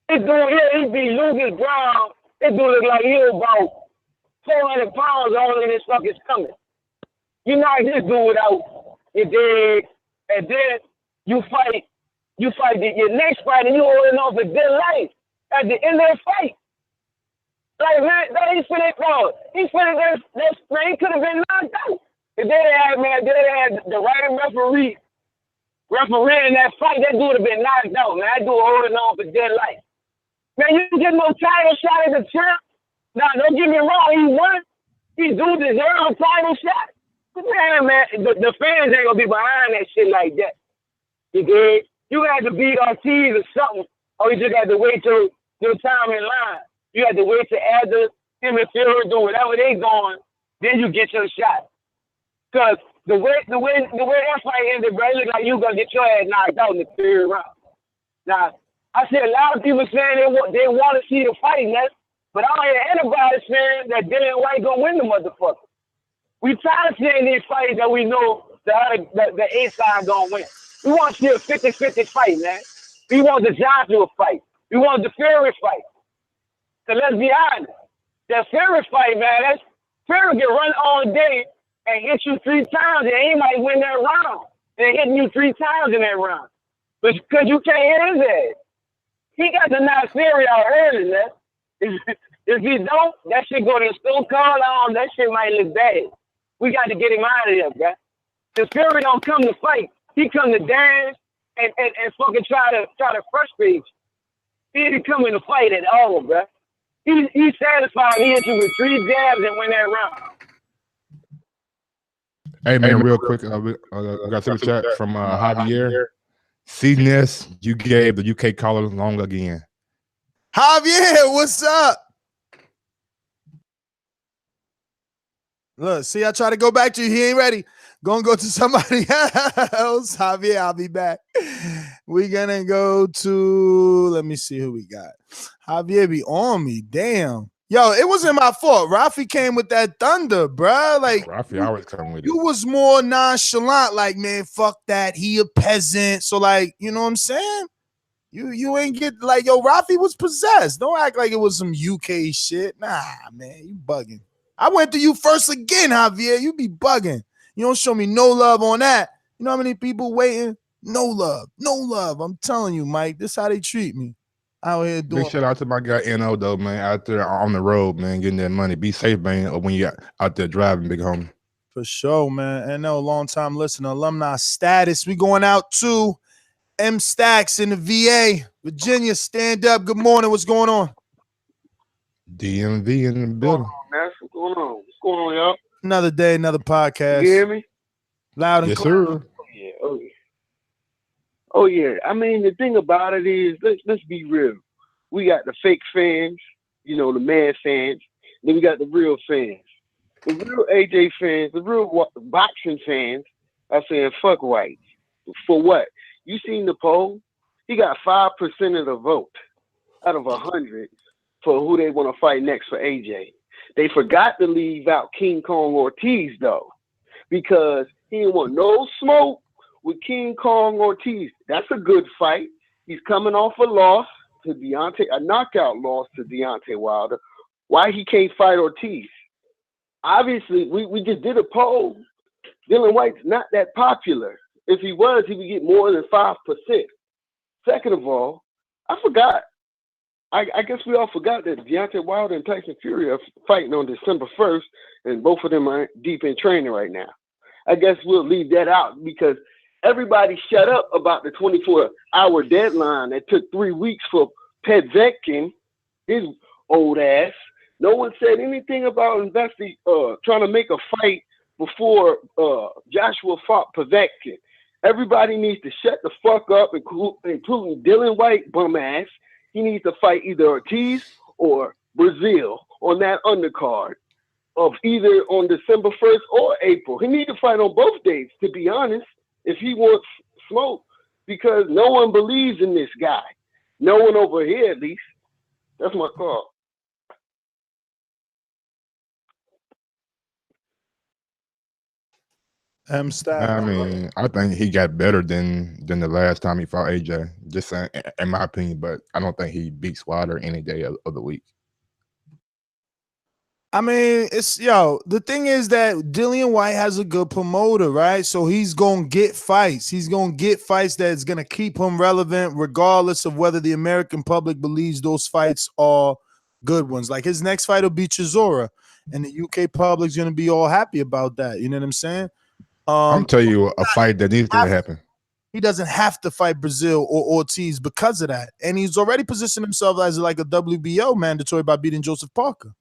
this dude here, he be Lucas Brown. This dude look like he about 400 pounds older than his fucking stomach. You knock this dude out, you dig? And then you fight your next fight and you holding on for dear life at the end of the fight. Like, man, that ain't finished, bro. He finished this, man, he could have been knocked out. If they had the right referee in that fight, that dude would have been knocked out, man. That dude holding on for dear life. Man, you get no title shot as a champ. Now, don't get me wrong, he won. He do deserve a title shot. But man, the fans ain't gonna be behind that shit like that. You dig? You had to beat Ortiz or something, or you just had to wait till your time in line. You had to wait till after him and Fury do whatever they going, then you get your shot. Cause the way that fight ended, bro, it looked like you gonna get your ass knocked out in the third round. Now, I see a lot of people saying they want to see the fight, man. But I don't hear anybody saying that Dillian Whyte gonna win the motherfucker. We tired of seeing these fights that we know the A side gonna win. We want to see a 50-50 fight, man. We want the Joshua fight. We want the Fury fight. So let's be honest. That Fury fight, man, Fury can run all day and hit you 3 times, and he might win that round. And hitting you 3 times in that round. But because you can't hit his ass. He got to knock Fury out early, man. If he don't, that shit go to the Stone Cold on, that shit might look bad. We got to get him out of there, bro. Because Fury don't come to fight. He come to dance and fucking try to frustrate you. He didn't come in to fight at all, bro. He's satisfied he hit you with 3 jabs and win that round. Hey man, real quick, I got a super chat from Javier. C-Ness, you gave the UK caller long again. Javier, what's up? Look, see, I try to go back to you. He ain't ready. Gonna go to somebody else. Javier, I'll be back. We're gonna go to, let me see who we got. Javier be on me. Damn. Yo, it wasn't my fault. Rafi came with that thunder, bruh. Like Rafi always come with it. You was more nonchalant, like, man, fuck that. He a peasant. So, like, you know what I'm saying? You ain't get like, yo, Rafi was possessed. Don't act like it was some UK shit. Nah, man, you bugging. I went to you first again, Javier. You be bugging. You don't show me no love on that. You know how many people waiting? No love. No love. I'm telling you, Mike, this is how they treat me. Out here doing. Big shout out to my guy NO though, man. Out there on the road, man, getting that money. Be safe, man, when you out there driving, big homie. For sure, man. NO, long time listener, alumni status. We going out to M Stacks in the VA, Virginia. Stand up. Good morning. What's going on? DMV in the building. What's going on? What's going on, y'all? Another day, another podcast. You hear me? Loud and yes, clear. sir. Oh yeah. Oh yeah. I mean, the thing about it is, let's be real. We got the fake fans, you know, the mad fans. Then we got the real fans. The real AJ fans, the real boxing fans are saying fuck Whyte. For what? You seen the poll? He got 5% of the vote out of 100 for who they want to fight next for AJ. They forgot to leave out King Kong Ortiz though, because he didn't want no smoke with King Kong Ortiz. That's a good fight. He's coming off a loss to a knockout loss to Deontay Wilder. Why he can't fight Ortiz? Obviously, we just did a poll. Dillian Whyte's not that popular. If he was, he would get more than 5%. Second of all, I forgot. I guess we all forgot that Deontay Wilder and Tyson Fury are fighting on December 1st, and both of them are deep in training right now. I guess we'll leave that out because everybody shut up about the 24-hour deadline that took 3 weeks for Povetkin, his old ass. No one said anything about trying to make a fight before Joshua fought Povetkin. Everybody needs to shut the fuck up, including Dillian Whyte, bum ass. He needs to fight either Ortiz or Brazil on that undercard of either on December 1st or April. He needs to fight on both dates, to be honest, if he wants smoke, because no one believes in this guy. No one over here, at least. That's my call. I mean, I think he got better than the last time he fought AJ. Just saying, in my opinion, but I don't think he beats Wilder any day of the week. I mean, the thing is that Dillian Whyte has a good promoter, right? So he's going to get fights. He's going to get fights that's going to keep him relevant regardless of whether the American public believes those fights are good ones. Like his next fight will be Chisora, and the UK public's going to be all happy about that. You know what I'm saying? I'm telling you a fight that needs to happen. He doesn't have to fight Brazil or Ortiz because of that. And he's already positioned himself as like a WBO mandatory by beating Joseph Parker.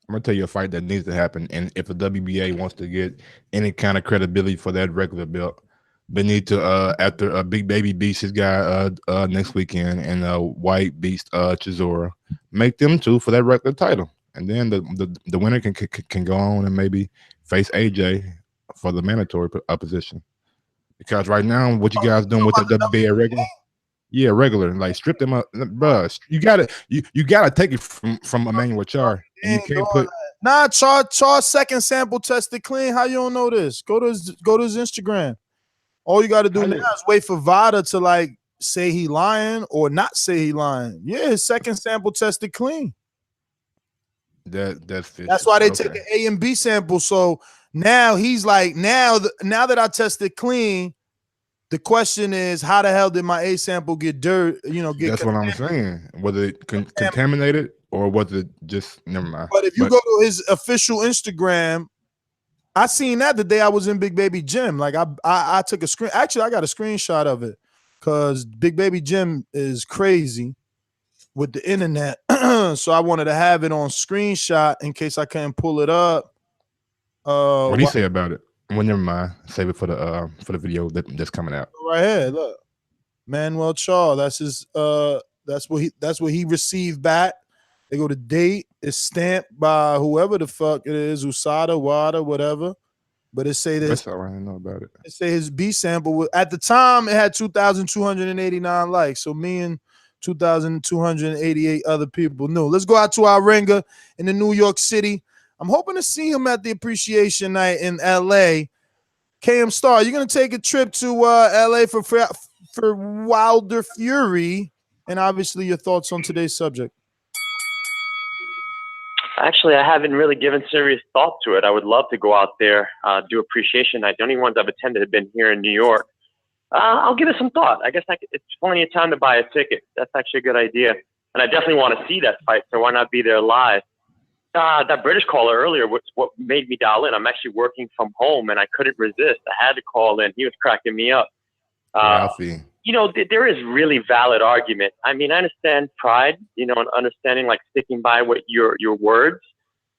I'm going to tell you a fight that needs to happen. And if the WBA wants to get any kind of credibility for that regular belt, they need to, after Big Baby beats his guy next weekend and Whyte beats Chisora, make them two for that regular title. And then the winner can go on and maybe face AJ for the mandatory position. Because right now, what you guys doing with the WBA regular? Yeah, regular. Like strip them up, bro. You gotta take it from Emmanuel Char. And you can't put. Nah, Char second sample tested clean. How you don't know this? Go to his Instagram. All you got to do now is wait for Vada to like say he lying or not say he lying. Yeah, his second sample tested clean. That's why they take an A and B sample. So now he's like, now that I tested clean, the question is, how the hell did my A sample get dirt? That's what I'm saying. Whether it contaminated or was it just never mind. But if you go to his official Instagram, I seen that the day I was in Big Baby Gym. Like I took a screen. Actually, I got a screenshot of it because Big Baby Gym is crazy with the internet. So I wanted to have it on screenshot in case I couldn't pull it up. What do you say about it? Well, never mind. Save it for the video that's coming out. Right here, look. Manuel Char. That's his. That's what he received back. They go to date. It's stamped by whoever the fuck it is, USADA, WADA, whatever. But it say this. That's all I know about it. It say his B sample at the time it had 2,289 likes. So me and 2,288 other people knew. Let's go out to our ringer in the New York City. I'm hoping to see him at the appreciation night in LA. KM Star, you're gonna take a trip to LA for Wilder Fury, and obviously your thoughts on today's subject. Actually, I haven't really given serious thought to it. I would love to go out there, do appreciation night. The only ones I've attended have been here in New York. I'll give it some thought. I guess it's plenty of time to buy a ticket. That's actually a good idea. And I definitely want to see that fight, so why not be there live? That British caller earlier was what made me dial in. I'm actually working from home, and I couldn't resist. I had to call in. He was cracking me up. There is really valid argument. I mean, I understand pride, and understanding like sticking by what your words.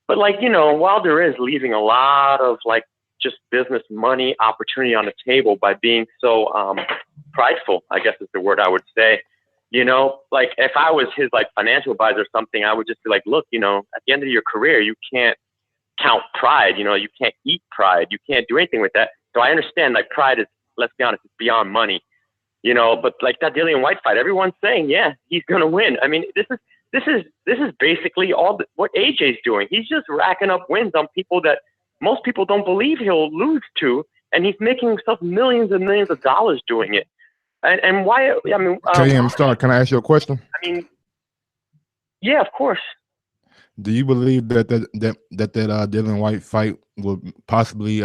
But Wilder is leaving a lot of like just business money opportunity on the table by being so prideful, I guess is the word I would say. Like if I was his like financial advisor or something, I would just be like, look, at the end of your career, you can't count pride. You can't eat pride. You can't do anything with that. So I understand like pride is, let's be honest, it's beyond money. But like that Dillian Whyte fight, everyone's saying, yeah, he's gonna win. I mean, this is basically what AJ's doing. He's just racking up wins on people that most people don't believe he'll lose to, and he's making himself millions and millions of dollars doing it. And why? I mean, KM Star, can I ask you a question? I mean, yeah, of course. Do you believe that Dillian Whyte fight will possibly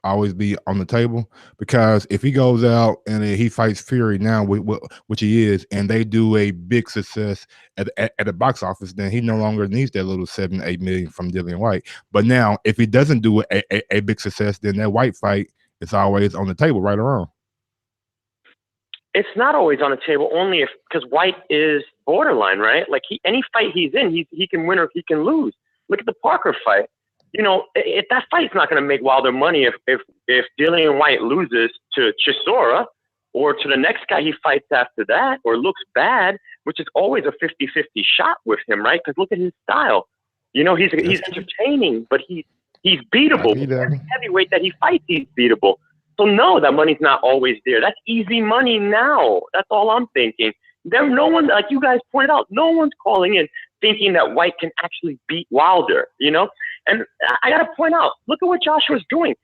always be on the table? Because if he goes out and he fights Fury now, which he is, and they do a big success at the box office, then he no longer needs that little 7-8 million from Dillian Whyte. But now, if he doesn't do a big success, then that Whyte fight is always on the table, right or wrong? It's not always on the table, only because Whyte is borderline, right? Like any fight he's in, he can win or he can lose. Look at the Parker fight. If that fight's not going to make Wilder money if Dillian Whyte loses to Chisora or to the next guy he fights after that or looks bad, which is always a 50-50 shot with him, right? Because look at his style. He's entertaining, but he's beatable. Every heavyweight that he fights, he's beatable. So no, that money's not always there. That's easy money now. That's all I'm thinking. No one, like you guys pointed out, no one's calling in thinking that Whyte can actually beat Wilder, And I got to point out, look at what Joshua's doing.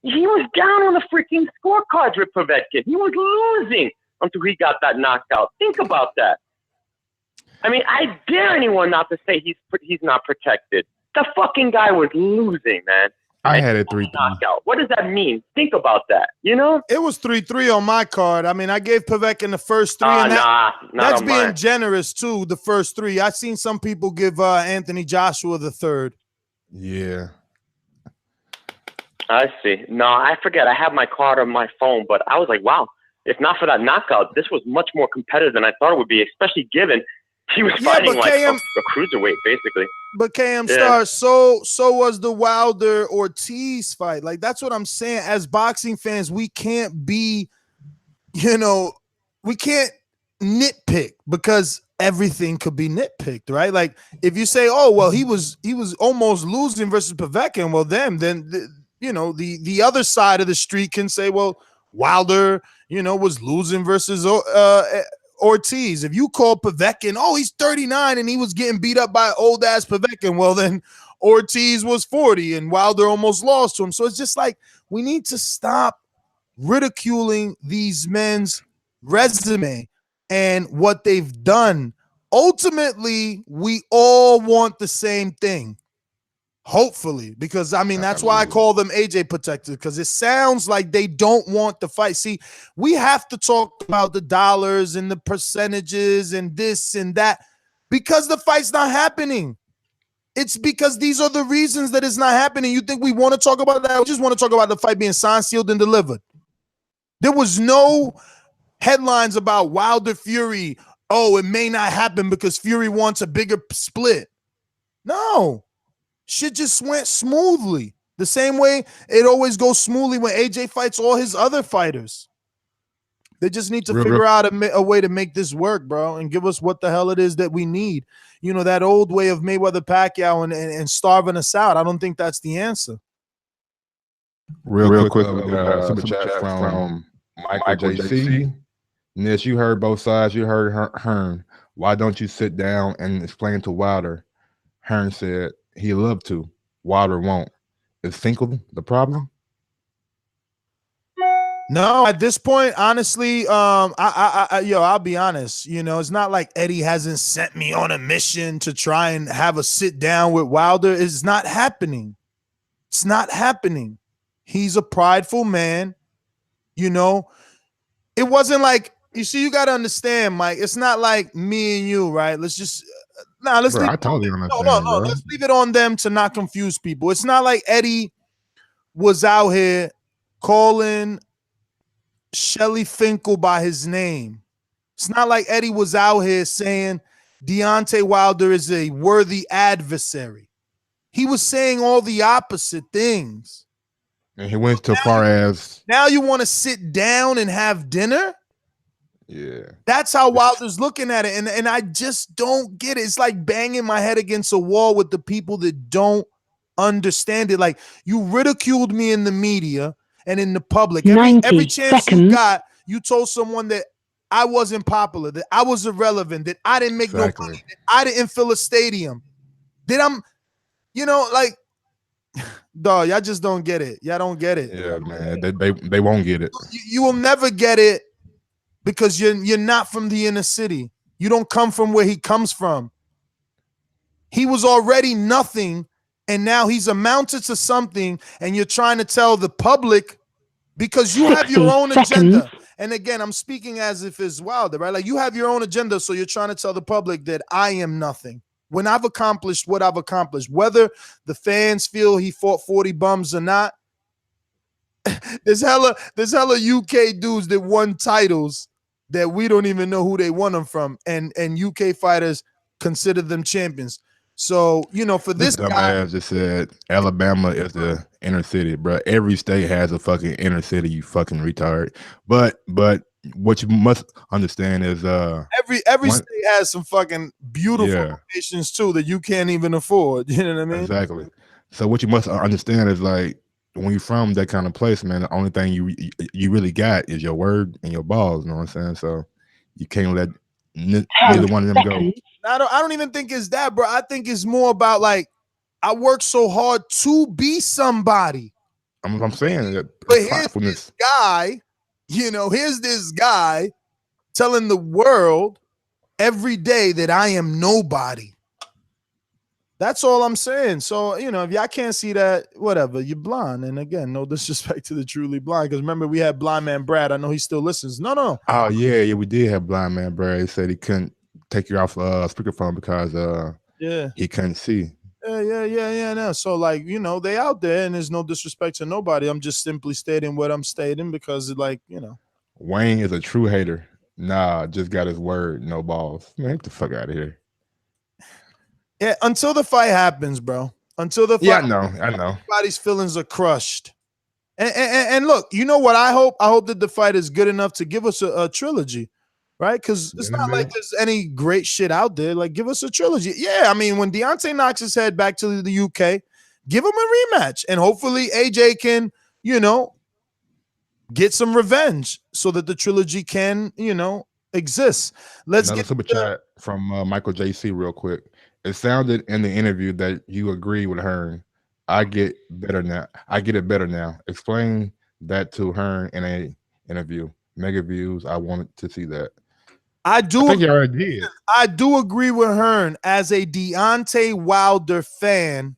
He was down on the freaking scorecards with Povetkin. He was losing until he got that knockout. Think about that. I mean, I dare anyone not to say he's not protected. The fucking guy was losing, man. I had it 3-3. Knockout. What does that mean? Think about that. It was 3-3 on my card. I mean, I gave Povetkin the first three. And that's being mine. Generous too. The first three. I seen some people give Anthony Joshua the third. Yeah. I see. No, I forget. I have my card on my phone, but I was like, wow. If not for that knockout, this was much more competitive than I thought it would be, especially given he was fighting like a cruiserweight, basically. But KM Star, so was the Wilder Ortiz fight. Like that's what I'm saying. As boxing fans, we can't be, we can't nitpick because everything could be nitpicked, right? Like if you say, oh well, he was almost losing versus Povetkin, well then the other side of the street can say, well, Wilder, was losing versus Ortiz. If you call Povetkin, oh, he's 39 and he was getting beat up by old ass Povetkin, well then Ortiz was 40 and Wilder almost lost to him. So it's just like we need to stop ridiculing these men's resume and what they've done. Ultimately, we all want the same thing. Hopefully, because I mean, that's why I call them AJ protectors, because it sounds like they don't want the fight. See, we have to talk about the dollars and the percentages and this and that because the fight's not happening. It's because these are the reasons that it's not happening. You think we want to talk about that? We just want to talk about the fight being signed, sealed, and delivered. There was no headlines about Wilder Fury. Oh, it may not happen because Fury wants a bigger split. No. Shit just went smoothly. The same way it always goes smoothly when AJ fights all his other fighters. They just need to figure out a way to make this work, bro, and give us what the hell it is that we need. You know, that old way of Mayweather Pacquiao and starving us out. I don't think that's the answer. Real quick, super chat from Michael JC. Nish, you heard both sides. You heard Hearn. Why don't you sit down and explain to Wilder? Hearn said he'd love to. Wilder won't. Is Finkel the problem? No, at this point, honestly, I'll be honest. You know, it's not like Eddie hasn't sent me on a mission to try and have a sit down with Wilder. It's not happening. It's not happening. He's a prideful man. You know, it wasn't like, you see, you got to understand, Mike. It's not like me and you, right? Let's just, let's leave. I totally understand. No. Let's leave it on them to not confuse people. It's not like Eddie was out here calling Shelly Finkel by his name. It's not like Eddie was out here saying Deontay Wilder is a worthy adversary. He was saying all the opposite things. And he went so far as, now you want to sit down and have dinner? Yeah. That's how Wilder's looking at it. And I just don't get it. It's like banging my head against a wall with the people that don't understand it. Like, you ridiculed me in the media and in the public. Every chance you got, you told someone that I wasn't popular, that I was irrelevant, that I didn't make no money, that I didn't fill a stadium, that I'm, you know, like, dog, y'all just don't get it. Y'all don't get it. Yeah, man. They won't get it. You will never get it because you're not from the inner city. You don't come from where he comes from. He was already nothing, and now he's amounted to something, and you're trying to tell the public because you have your own agenda. And again, I'm speaking as if it's Wilder, right? Like, you have your own agenda, so you're trying to tell the public that I am nothing. When I've accomplished what I've accomplished, whether the fans feel he fought 40 bums or not, there's hella UK dudes that won titles that we don't even know who they won them from, and UK fighters consider them champions. So, you know, for this guy, just said Alabama is the inner city, bro. Every state has a fucking inner city, you fucking retard. But what you must understand is every state has some fucking beautiful locations too that you can't even afford. You know what I mean? Exactly. So what you must understand is, like, when you're from that kind of place, man, the only thing you really got is your word and your balls. You know what I'm saying? So you can't let neither one of them go. I don't even think it's that, bro. I think it's more about, like, I work so hard to be somebody. I'm saying that. But here's this guy, you know, here's this guy telling the world every day that I am nobody. That's all I'm saying. So, you know, if y'all can't see that, whatever, you're blind. And again, no disrespect to the truly blind, because remember, we had Blind Man Brad. I know he still listens. No. Oh, yeah, we did have Blind Man Brad. He said he couldn't take you off speakerphone because he couldn't see. Yeah. No. So, like, you know, they out there, and there's no disrespect to nobody. I'm just simply stating what I'm stating because, like, you know. Wayne is a true hater. Nah, just got his word, no balls. Man, get the fuck out of here. Yeah, until the fight happens, bro. Until the fight. Yeah, I know. Everybody's feelings are crushed. And look, you know what I hope? I hope that the fight is good enough to give us a trilogy, right? Because it's not like there's any great shit out there. Like, give us a trilogy. Yeah, I mean, when Deontay knocks his head back to the UK, give him a rematch. And hopefully AJ can, you know, get some revenge so that the trilogy can, you know, exists. Let's Another get super chat from Michael JC real quick. It sounded in the interview that you agree with Hearn. I get better now. I get it better now. Explain that to Hearn in a interview. Mega views. I wanted to see that. I think you already did. I do agree with Hearn as a Deontay Wilder fan.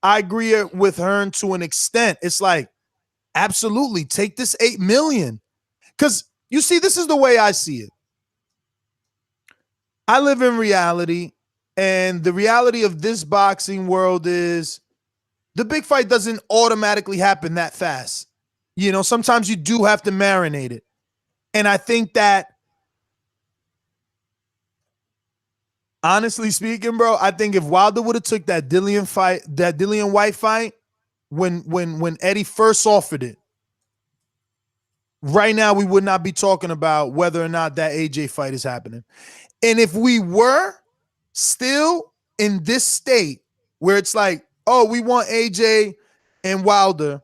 I agree with Hearn to an extent. It's like, absolutely, take this $8 million. Because you see, this is the way I see it. I live in reality, and the reality of this boxing world is the big fight doesn't automatically happen that fast. You know, sometimes you do have to marinate it. And I think that, honestly speaking, bro, I think if Wilder would have took that Dillian Whyte fight when Eddie first offered it, right now we would not be talking about whether or not that AJ fight is happening. And if we were still in this state where it's like, oh, we want AJ and Wilder,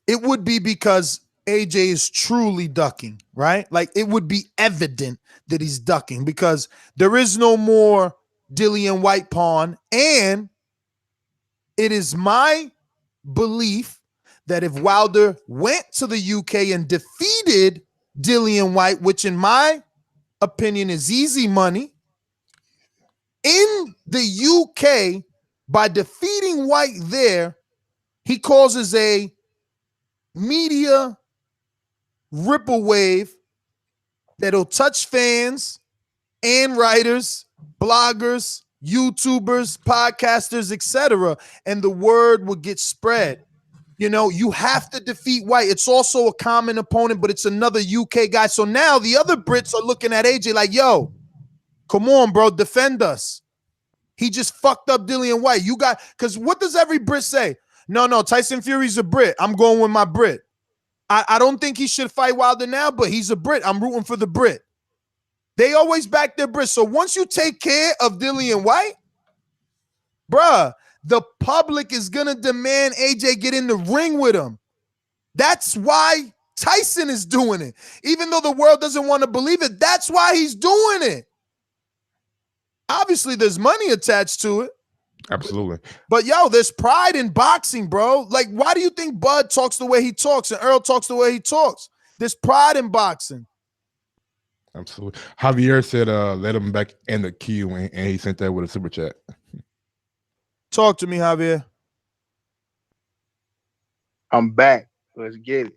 it would be because AJ is truly ducking, right? Like it would be evident that he's ducking because there is no more Dillian Whyte pawn. And it is my belief that if Wilder went to the UK and defeated Dillian Whyte, which in my opinion is easy money, in the UK, by defeating Whyte there, he causes a media ripple wave that'll touch fans and writers, bloggers, YouTubers, podcasters, etc., and the word will get spread. You know, you have to defeat Whyte. It's also a common opponent, but it's another UK guy. So now the other Brits are looking at AJ like, yo, come on, bro, defend us. He just fucked up Dillian Whyte. You got, because what does every Brit say? No, Tyson Fury's a Brit. I'm going with my Brit. I don't think he should fight Wilder now, but he's a Brit. I'm rooting for the Brit. They always back their Brits. So once you take care of Dillian Whyte, bruh, the public is going to demand AJ get in the ring with him. That's why Tyson is doing it. Even though the world doesn't want to believe it, that's why he's doing it. Obviously, there's money attached to it. Absolutely. But yo, there's pride in boxing, bro. Like, why do you think Bud talks the way he talks and Earl talks the way he talks? There's pride in boxing. Absolutely. Javier said, let him back in the queue, and he sent that with a super chat. Talk to me, Javier. I'm back. Let's get it.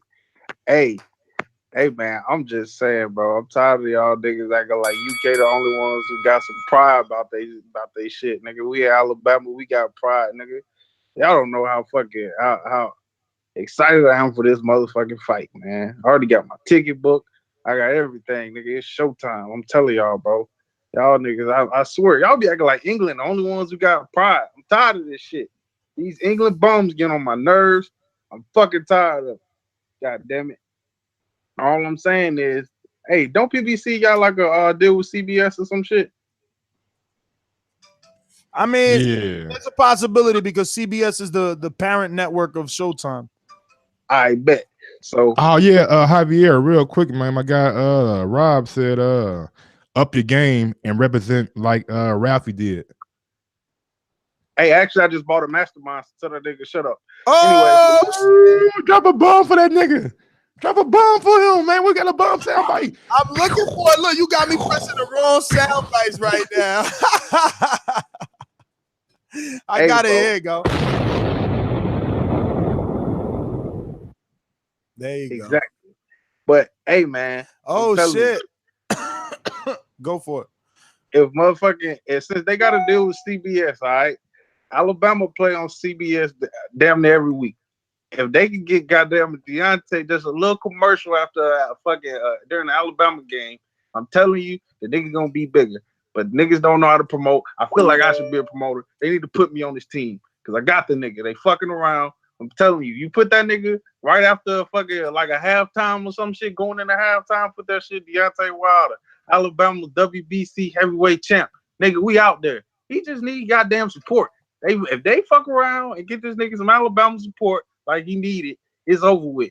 Hey, man, I'm just saying, bro. I'm tired of y'all niggas acting like UK the only ones who got some pride about they shit, nigga. We in Alabama, we got pride, nigga. Y'all don't know how excited I am for this motherfucking fight, man. I already got my ticket booked. I got everything, nigga. It's showtime. I'm telling y'all, bro. Y'all niggas, I swear, y'all be acting like England, the only ones who got pride. I'm tired of this shit. These England bums get on my nerves. I'm fucking tired of it. God damn it. All I'm saying is, hey, don't PBC got like a deal with CBS or some shit? I mean, yeah, there's a possibility because CBS is the parent network of Showtime. I bet. So, oh yeah, Javier, real quick, man. My guy Rob said, up your game and represent like Ralphie did. Hey, actually, I just bought a mastermind. So tell that nigga shut up. Oh, anyway, drop a bomb for that nigga. Drop a bomb for him, man. We got a bomb soundbite. I'm looking for it. Look, you got me pressing the wrong sound bites right now. I got it. Here you go. There you go. Exactly. But hey, man. Oh shit. Go for it. Since they got to deal with CBS, all right. Alabama play on CBS damn near every week. If they can get goddamn Deontay just a little commercial after during the Alabama game, I'm telling you, the nigga gonna be bigger. But niggas don't know how to promote. I feel like I should be a promoter. They need to put me on this team because I got the nigga. They fucking around. I'm telling you, you put that nigga right after fucking like a halftime or some shit going into halftime. Put that shit Deontay Wilder, Alabama WBC heavyweight champ. Nigga, we out there. He just need goddamn support. If they fuck around and get this nigga some Alabama support like he needed, it's over with.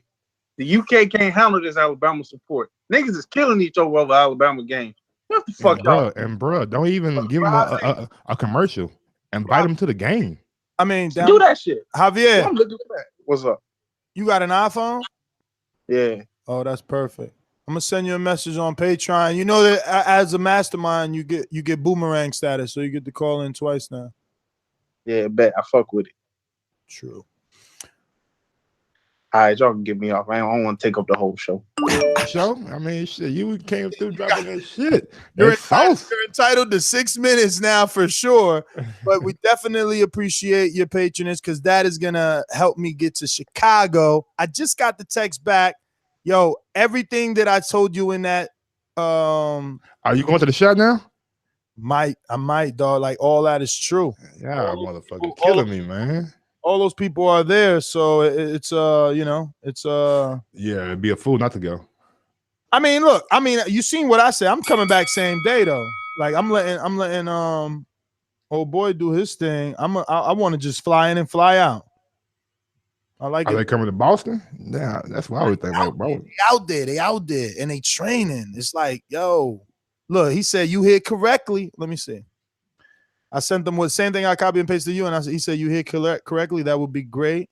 The UK can't handle this Alabama support. Niggas is killing each other over Alabama games. What the fuck, y'all? And bro, don't even give him a commercial. Invite him to the game. I mean, do that shit. Javier, I'm looking for that. What's up? You got an iPhone? Yeah. Oh, that's perfect. I'm gonna send you a message on Patreon. You know that as a mastermind, you get boomerang status, so you get to call in twice now. Yeah, bet. I fuck with it. True. All right, y'all can get me off. I don't want to take up the whole show. Show? I mean, shit, you came through dropping that shit. You're entitled to 6 minutes now for sure, but we definitely appreciate your patronage because that is gonna help me get to Chicago. I just got the text back. Yo, everything that I told you in that Are you going to the shot now? I might, dog. Like all that is true. Yeah, motherfucker, killing me, man. All those people are there, so it's yeah, it'd be a fool not to go. I mean, look, you seen what I said. I'm coming back same day though. Like I'm letting old boy do his thing. I want to just fly in and fly out. I like it. Are they coming to Boston? Yeah, that's what I would think. Like, bro, They out there, and they training. It's like, yo, look, he said you hit correctly. Let me see. I sent them with the same thing I copy and pasted to you, and he said you hit correctly. That would be great.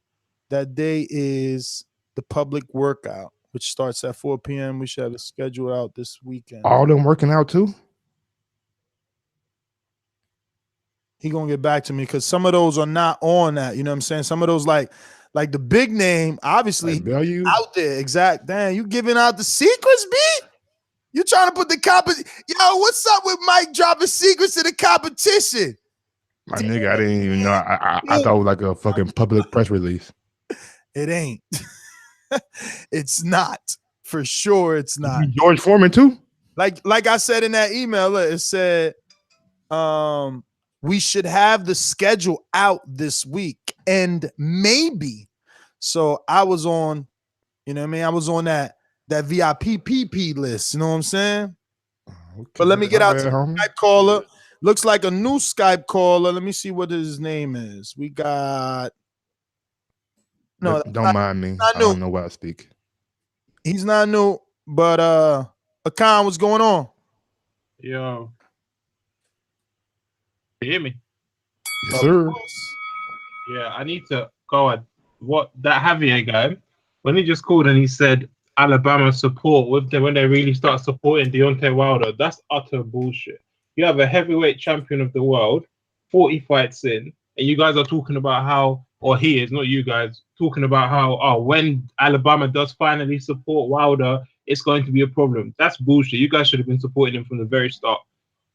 That day is the public workout, which starts at 4 p.m. We should have a schedule out this weekend. all them working out too? He gonna get back to me because some of those are not on that. You know what I'm saying? Some of those like the big name, obviously like out there. Exact. Damn, you giving out the secrets, B? You trying to put the Yo, what's up with Mike dropping secrets to the competition? My nigga, I didn't even know. I thought it was like a fucking public press release. It ain't. It's not. For sure, it's not. George Foreman too? Like I said in that email, it said we should have the schedule out this week and maybe. So I was on, you know what I mean? I was on that VIP PP list, you know what I'm saying? Okay. But let me get out to the Skype caller. Looks like a new Skype caller. Let me see what his name is. We got don't mind me. I don't know why I speak. He's not new, but Akan, what's going on? Yo. You hear me? Yes, sir. Yeah, I need to go at what that Javier guy, when he just called and he said Alabama support with them when they really start supporting Deontay Wilder, that's utter bullshit. You have a heavyweight champion of the world, 40 fights in, and you guys are talking about how, or he is, not you guys, talking about how, when Alabama does finally support Wilder, it's going to be a problem. That's bullshit. You guys should have been supporting him from the very start.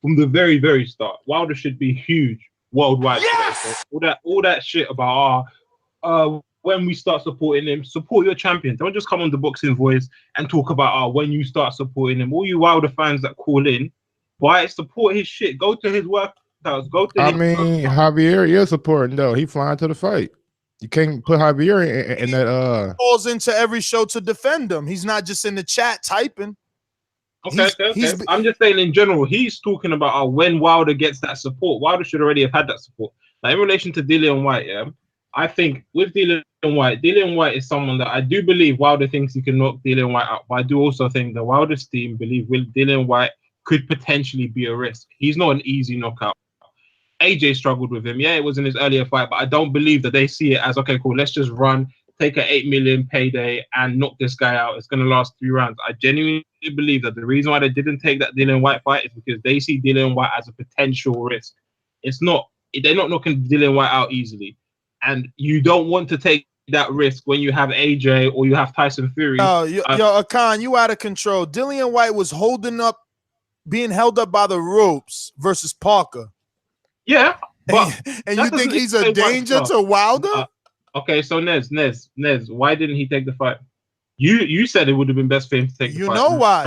From the very, very start. Wilder should be huge worldwide. Yes! So all that shit about when we start supporting him, support your champion. Don't just come on the Boxing Voice and talk about when you start supporting him. All you Wilder fans that call in, why support his shit? Go to his workouts. Go to Javier is supporting though. He flying to the fight. You can't put Javier in that. Calls into every show to defend him. He's not just in the chat typing. Okay. I'm just saying in general, he's talking about when Wilder gets that support. Wilder should already have had that support. Like in relation to Dillian Whyte, yeah, I think with Dillian Whyte is someone that I do believe Wilder thinks he can knock Dillian Whyte out. But I do also think the Wilder's team believe Dillian Whyte could potentially be a risk. He's not an easy knockout. AJ struggled with him. Yeah, it was in his earlier fight, but I don't believe that they see it as, okay, cool, let's just run, take an 8 million payday and knock this guy out. It's going to last 3 rounds. I genuinely believe that the reason why they didn't take that Dillian Whyte fight is because they see Dillian Whyte as a potential risk. They're not knocking Dillian Whyte out easily. And you don't want to take that risk when you have AJ or you have Tyson Fury. Akan, you out of control. Dillian Whyte was being held up by the ropes versus Parker. Yeah. But and you think he's a danger to Wilder? Okay, so Nez, why didn't he take the fight? You said it would have been best for him to take the fight. You know why.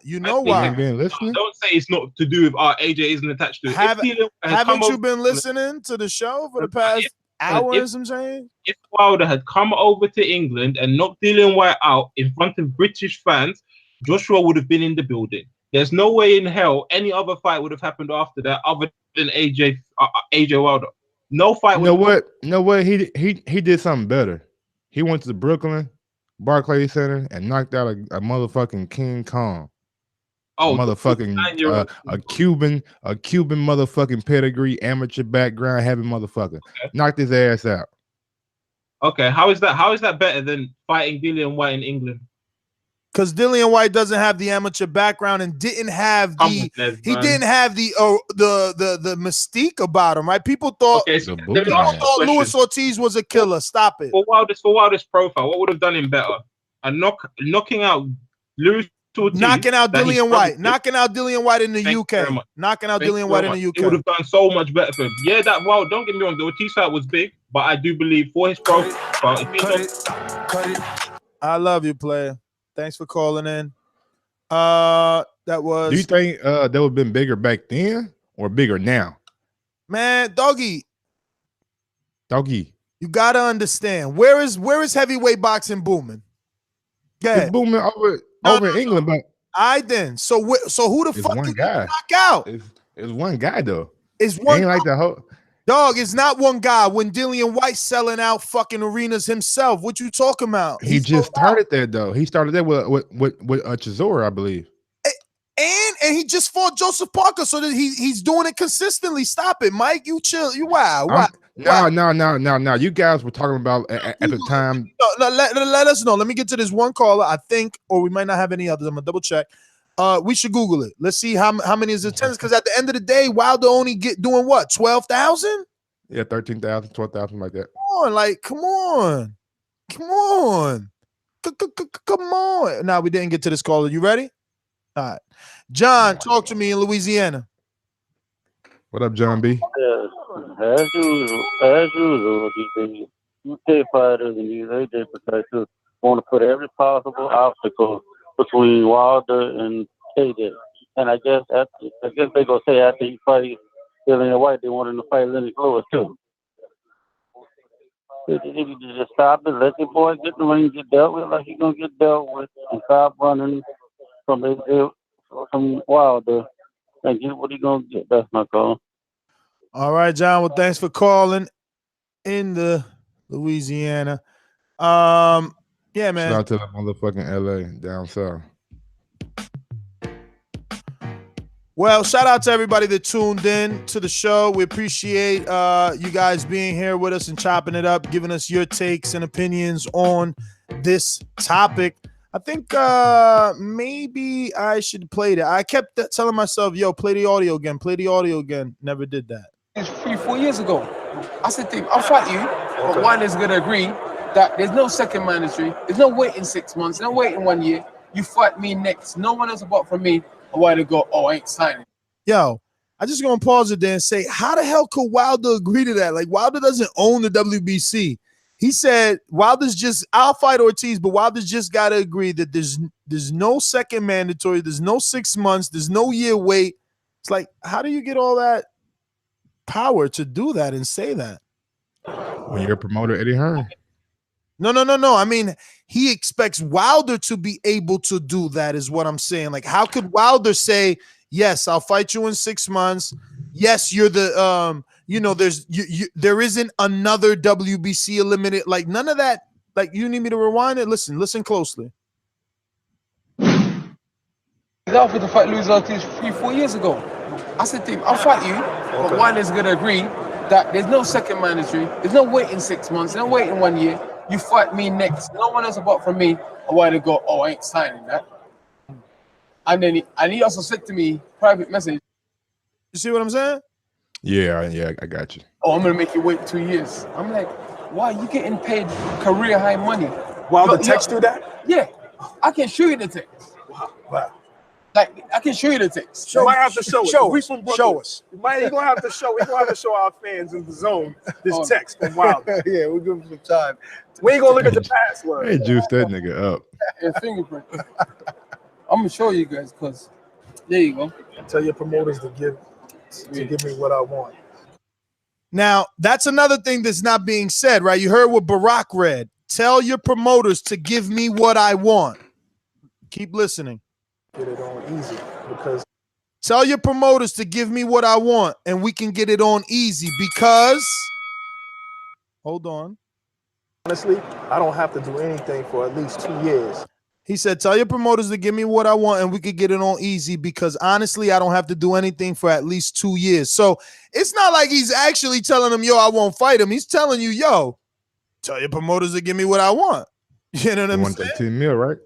You know why. Don't say it's not to do with AJ isn't attached to it. Haven't you been listening to the show for the past hour and some change? If Wilder had come over to England and knocked Dillian Whyte out in front of British fans, Joshua would have been in the building. There's no way in hell any other fight would have happened after that other than AJ Wilder. No fight. You know what? He did something better. He went to Brooklyn, Barclays Center and knocked out a motherfucking King Kong. Oh, Motherfucking a Cuban motherfucking pedigree, amateur background having motherfucker. Knocked his ass out. Okay, how is that better than fighting Dillian Whyte in England? Because Dillian Whyte doesn't have the amateur background and didn't have the the mystique about him, right? People thought Luis Ortiz was a killer. Stop it. For Wilder's profile, what would have done him better? Knocking out Luis Ortiz, knocking out Dillian White in the UK. Knocking out Dillian White in the UK. It would have done so much better for him. Yeah, don't get me wrong, the Ortiz fight was big, but I do believe for his profile, I love you, player. Thanks for calling in. That was. Do you think that would have been bigger back then or bigger now? Man, doggy, you gotta understand. Where is heavyweight boxing booming? Yeah, it's booming over in England, but so who the fuck one you guy knock out? It's one guy though. It's one. Ain't like the whole. Dog, it's not one guy. When Dillian Whyte's selling out fucking arenas himself, what you talking about? He just started there though. He started there with Chisora, I believe. And he just fought Joseph Parker, so that he's doing it consistently. Stop it, Mike. You chill. You wow. No. You guys were talking about at the time. No, let us know. Let me get to this one caller. I think, or we might not have any others. I'm gonna double check. We should Google it. Let's see how many is attendance. Because at the end of the day, Wilder only doing what, 12,000? Yeah, 13,000, 12,000, like that. Come on. Now we didn't get to this caller. You ready? All right, John, talk to me in Louisiana. What up, John B? As usual, these UK fighters and these AJ protectors want to put every possible obstacle between Wilder and KJ. And I guess they're gonna say after he fights Dillian Whyte, they want him to fight Lennox Lewis too. If you just stop it, let your boy get in the ring, get dealt with like he's gonna get dealt with, and stop running from Wilder and get what he's gonna get. That's my call. All right, John. Well, thanks for calling in the Louisiana. Yeah, man. Shout out to the motherfucking LA down south. Well, shout out to everybody that tuned in to the show. We appreciate you guys being here with us and chopping it up, giving us your takes and opinions on this topic. I think maybe I should play that. I kept telling myself, yo, play the audio again. Never did that. It's 3-4 years ago. I said to him, I'll fight you, but one is going to agree that there's no second mandatory. There's no waiting 6 months, no waiting 1 year. You fight me next. No one else apart from me. A while to go, I ain't signing. Yo, I just gonna pause it there and say, how the hell could Wilder agree to that? Like, Wilder doesn't own the WBC. He said I'll fight Ortiz, but Wilder's just gotta agree that there's no second mandatory, there's no 6 months, there's no year wait. It's like, how do you get all that power to do that and say that? When you're a promoter, Eddie Hearn. No. I mean, he expects Wilder to be able to do that is what I'm saying. Like, how could Wilder say, yes, I'll fight you in 6 months. Yes, you're the, there isn't another WBC eliminated. Like, none of that. Like, you need me to rewind it? Listen closely. He's offered to fight Luis Ortiz 3-4 years ago. I said to him, I'll fight you, but one is going to agree that there's no second mandatory. There's no waiting 6 months, no waiting 1 year. You fight me next. No one else apart from me. A while to go, I ain't signing that. And then he also said to me, private message. You see what I'm saying? Yeah, I got you. Oh, I'm gonna make you wait 2 years. I'm like, why are you getting paid career high money? While the text do that? Yeah, I can show you the text. Wow. Like, I can show you the text. You might have to show it. We from Brooklyn. Show us. You're gonna have to show our fans in the zone this text from Wilder. Yeah, we're giving some time. We ain't gonna look at the password. Hey, juice that nigga up. And fingerprint. I'm gonna show you guys, because there you go. Tell your promoters to give me what I want. Now, that's another thing that's not being said, right? You heard what Barack read. Tell your promoters to give me what I want. Keep listening. Get it on easy, because tell your promoters to give me what I want and we can get it on easy, because hold on. Honestly, I don't have to do anything for at least 2 years. He said, tell your promoters to give me what I want and we could get it on easy because honestly, I don't have to do anything for at least 2 years. So it's not like he's actually telling them, yo, I won't fight him. He's telling you, yo, tell your promoters to give me what I want. You know what I'm saying? 10 mil, right?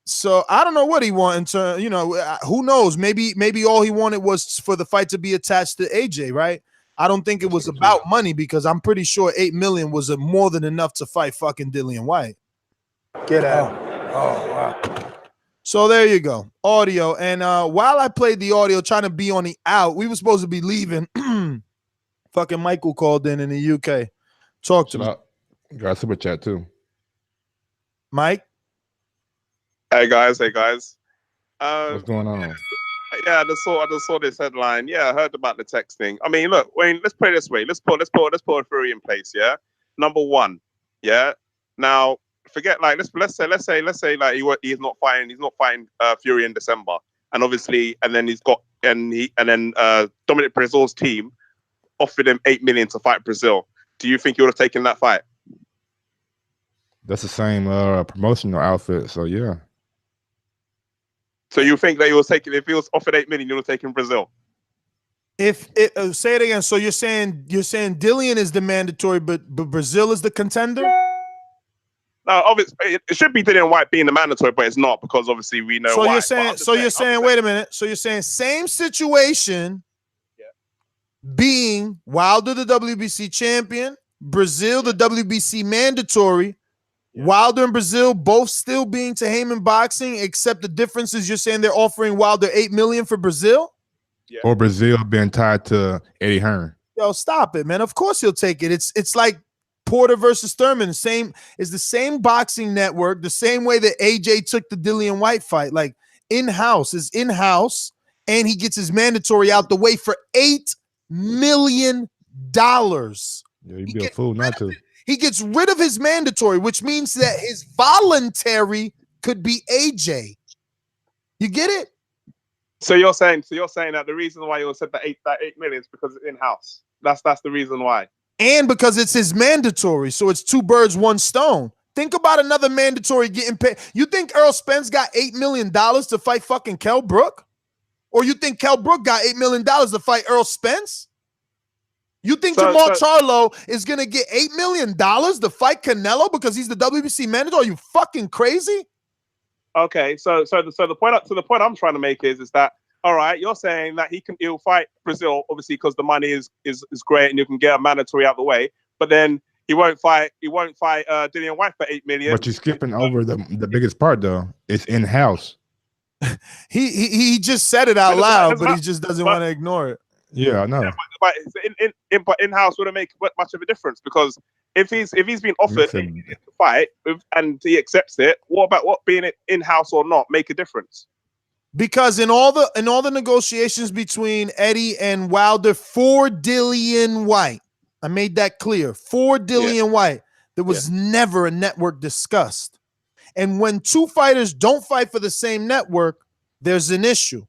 So I don't know what he wanted to, who knows? Maybe all he wanted was for the fight to be attached to AJ, right? I don't think it was about money because I'm pretty sure 8 million was more than enough to fight fucking Dillian Whyte. Get out. Oh, wow. So there you go. Audio. And while I played the audio trying to be on the out, we were supposed to be leaving. Fucking Michael called in the UK. Talk to me. Got a super chat too. Mike? Hey guys. What's going on? Yeah, I just saw this headline. Yeah, I heard about the texting. I mean, look, Wayne, let's put it this way. Let's put a theory in place, yeah? Number one, yeah? Now, forget like let's say like he's not fighting Fury in December. And obviously Dominic Breazeau's team offered him 8 million to fight Brazil. Do you think he would have taken that fight? That's the same promotional outfit, so yeah. So you think that he was taking, if he was offered 8 million, you would have taken Brazil? If it say it again. So you're saying Dillian is the mandatory, but Brazil is the contender? No, obviously it should be Dillian Whyte being the mandatory, but it's not because obviously we know. So Whyte. you're saying, wait a minute. So you're saying same situation, being Wilder the WBC champion, Brazil the WBC mandatory. Wilder and Brazil both still being to Heyman Boxing, except the difference is you're saying they're offering Wilder 8 million for Brazil? Yeah. Or Brazil being tied to Eddie Hearn. Yo, stop it, man. Of course he'll take it. It's like Porter versus Thurman. It's the same boxing network, the same way that AJ took the Dillian Whyte fight. Like in-house is in-house, and he gets his mandatory out the way for $8 million. Yeah, you'd be a fool not to. He gets rid of his mandatory, which means that his voluntary could be AJ. You get it? So you're saying that the reason why you said that 8 million is because it's in-house. That's the reason why. And because it's his mandatory, so it's 2 birds, 1 stone. Think about another mandatory getting paid. You think Earl Spence got $8 million to fight fucking Kell Brook? Or you think Kell Brook got $8 million to fight Earl Spence? You think Jamal Charlo is going to get $8 million to fight Canelo because he's the WBC manager? Are you fucking crazy? Okay, so the point I'm trying to make is that, all right, you're saying that he'll fight Brazil obviously because the money is great and you can get a mandatory out of the way, but then he won't fight Dillian Whyte for 8 million. But you're skipping over the biggest part though. It's in-house. He just said it out loud, but he just doesn't want to ignore it. Yeah, I know. Yeah, but in-house wouldn't make much of a difference because if he's been offered to fight and he accepts it, what being it in-house or not make a difference? Because in all the negotiations between Eddie and Wilder for Dillian Whyte, I made that clear. For Dillian Whyte, there was never a network discussed. And when 2 fighters don't fight for the same network, there's an issue.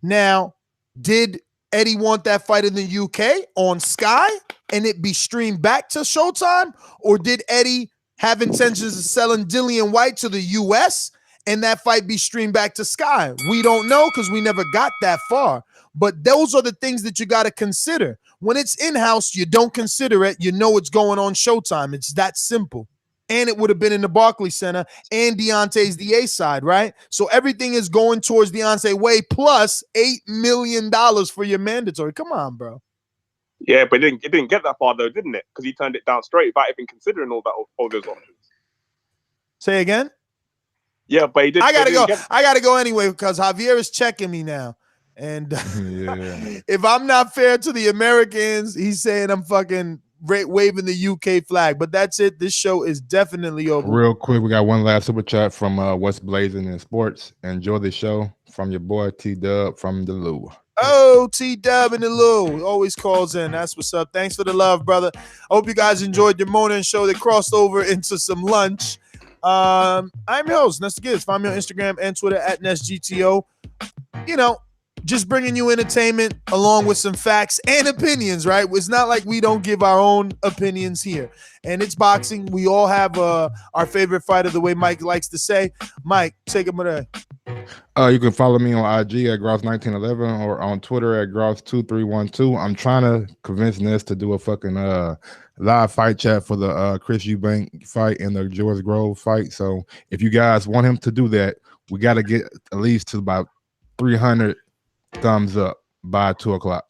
Now, did Eddie want that fight in the UK on Sky and it be streamed back to Showtime? Or did Eddie have intentions of selling Dillian Whyte to the US and that fight be streamed back to Sky? We don't know because we never got that far. But those are the things that you got to consider. When it's in-house, you don't consider it. You know it's going on Showtime. It's that simple. And it would have been in the Barclays Center, and Deontay's the A side, right? So everything is going towards Deontay Way plus $8 million for your mandatory. Come on, bro. Yeah, but it didn't get that far though, didn't it? Because he turned it down straight without even considering all those options. Say again? Yeah, but he did. I gotta go anyway because Javier is checking me now. And if I'm not fair to the Americans, he's saying I'm fucking waving the UK flag. But that's it. This show is definitely over. Real quick, we got one last super chat from What's Blazing in Sports. Enjoy the show from your boy T-Dub from the Lou. Oh, T-Dub in the Lou always calls in. That's what's up. Thanks for the love, brother. I hope you guys enjoyed your morning show that crossed over into some lunch. I'm your host, Nesta Gibbs. Find me on Instagram and Twitter at NestGTO. just bringing you entertainment along with some facts and opinions, right? It's not like we don't give our own opinions here. And it's boxing. We all have our favorite fighter, the way Mike likes to say. Mike, take him away. You can follow me on IG at Gross1911 or on Twitter at Gross2312. I'm trying to convince Ness to do a fucking live fight chat for the Chris Eubank fight and the George Grove fight. So if you guys want him to do that, we got to get at least to about 300 thumbs up by 2 o'clock.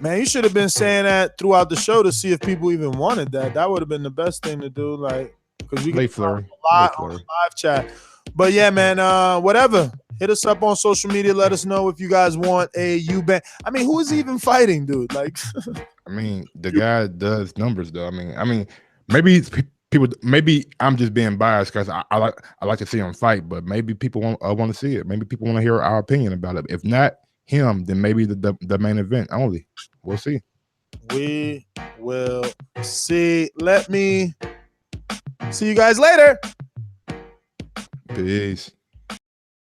Man, you should have been saying that throughout the show to see if people even wanted that. That would have been the best thing to do, like, because we can live chat. But yeah, man, whatever. Hit us up on social media. Let us know if you guys want a Eubank. I mean, who is even fighting, dude? Like, I mean, the guy does numbers, though. I mean, maybe people. Maybe I'm just being biased because I like to see him fight, but maybe people want to see it. Maybe people want to hear our opinion about it. If not him, then maybe the main event only. We'll see. We will see. Let me see you guys later. Peace.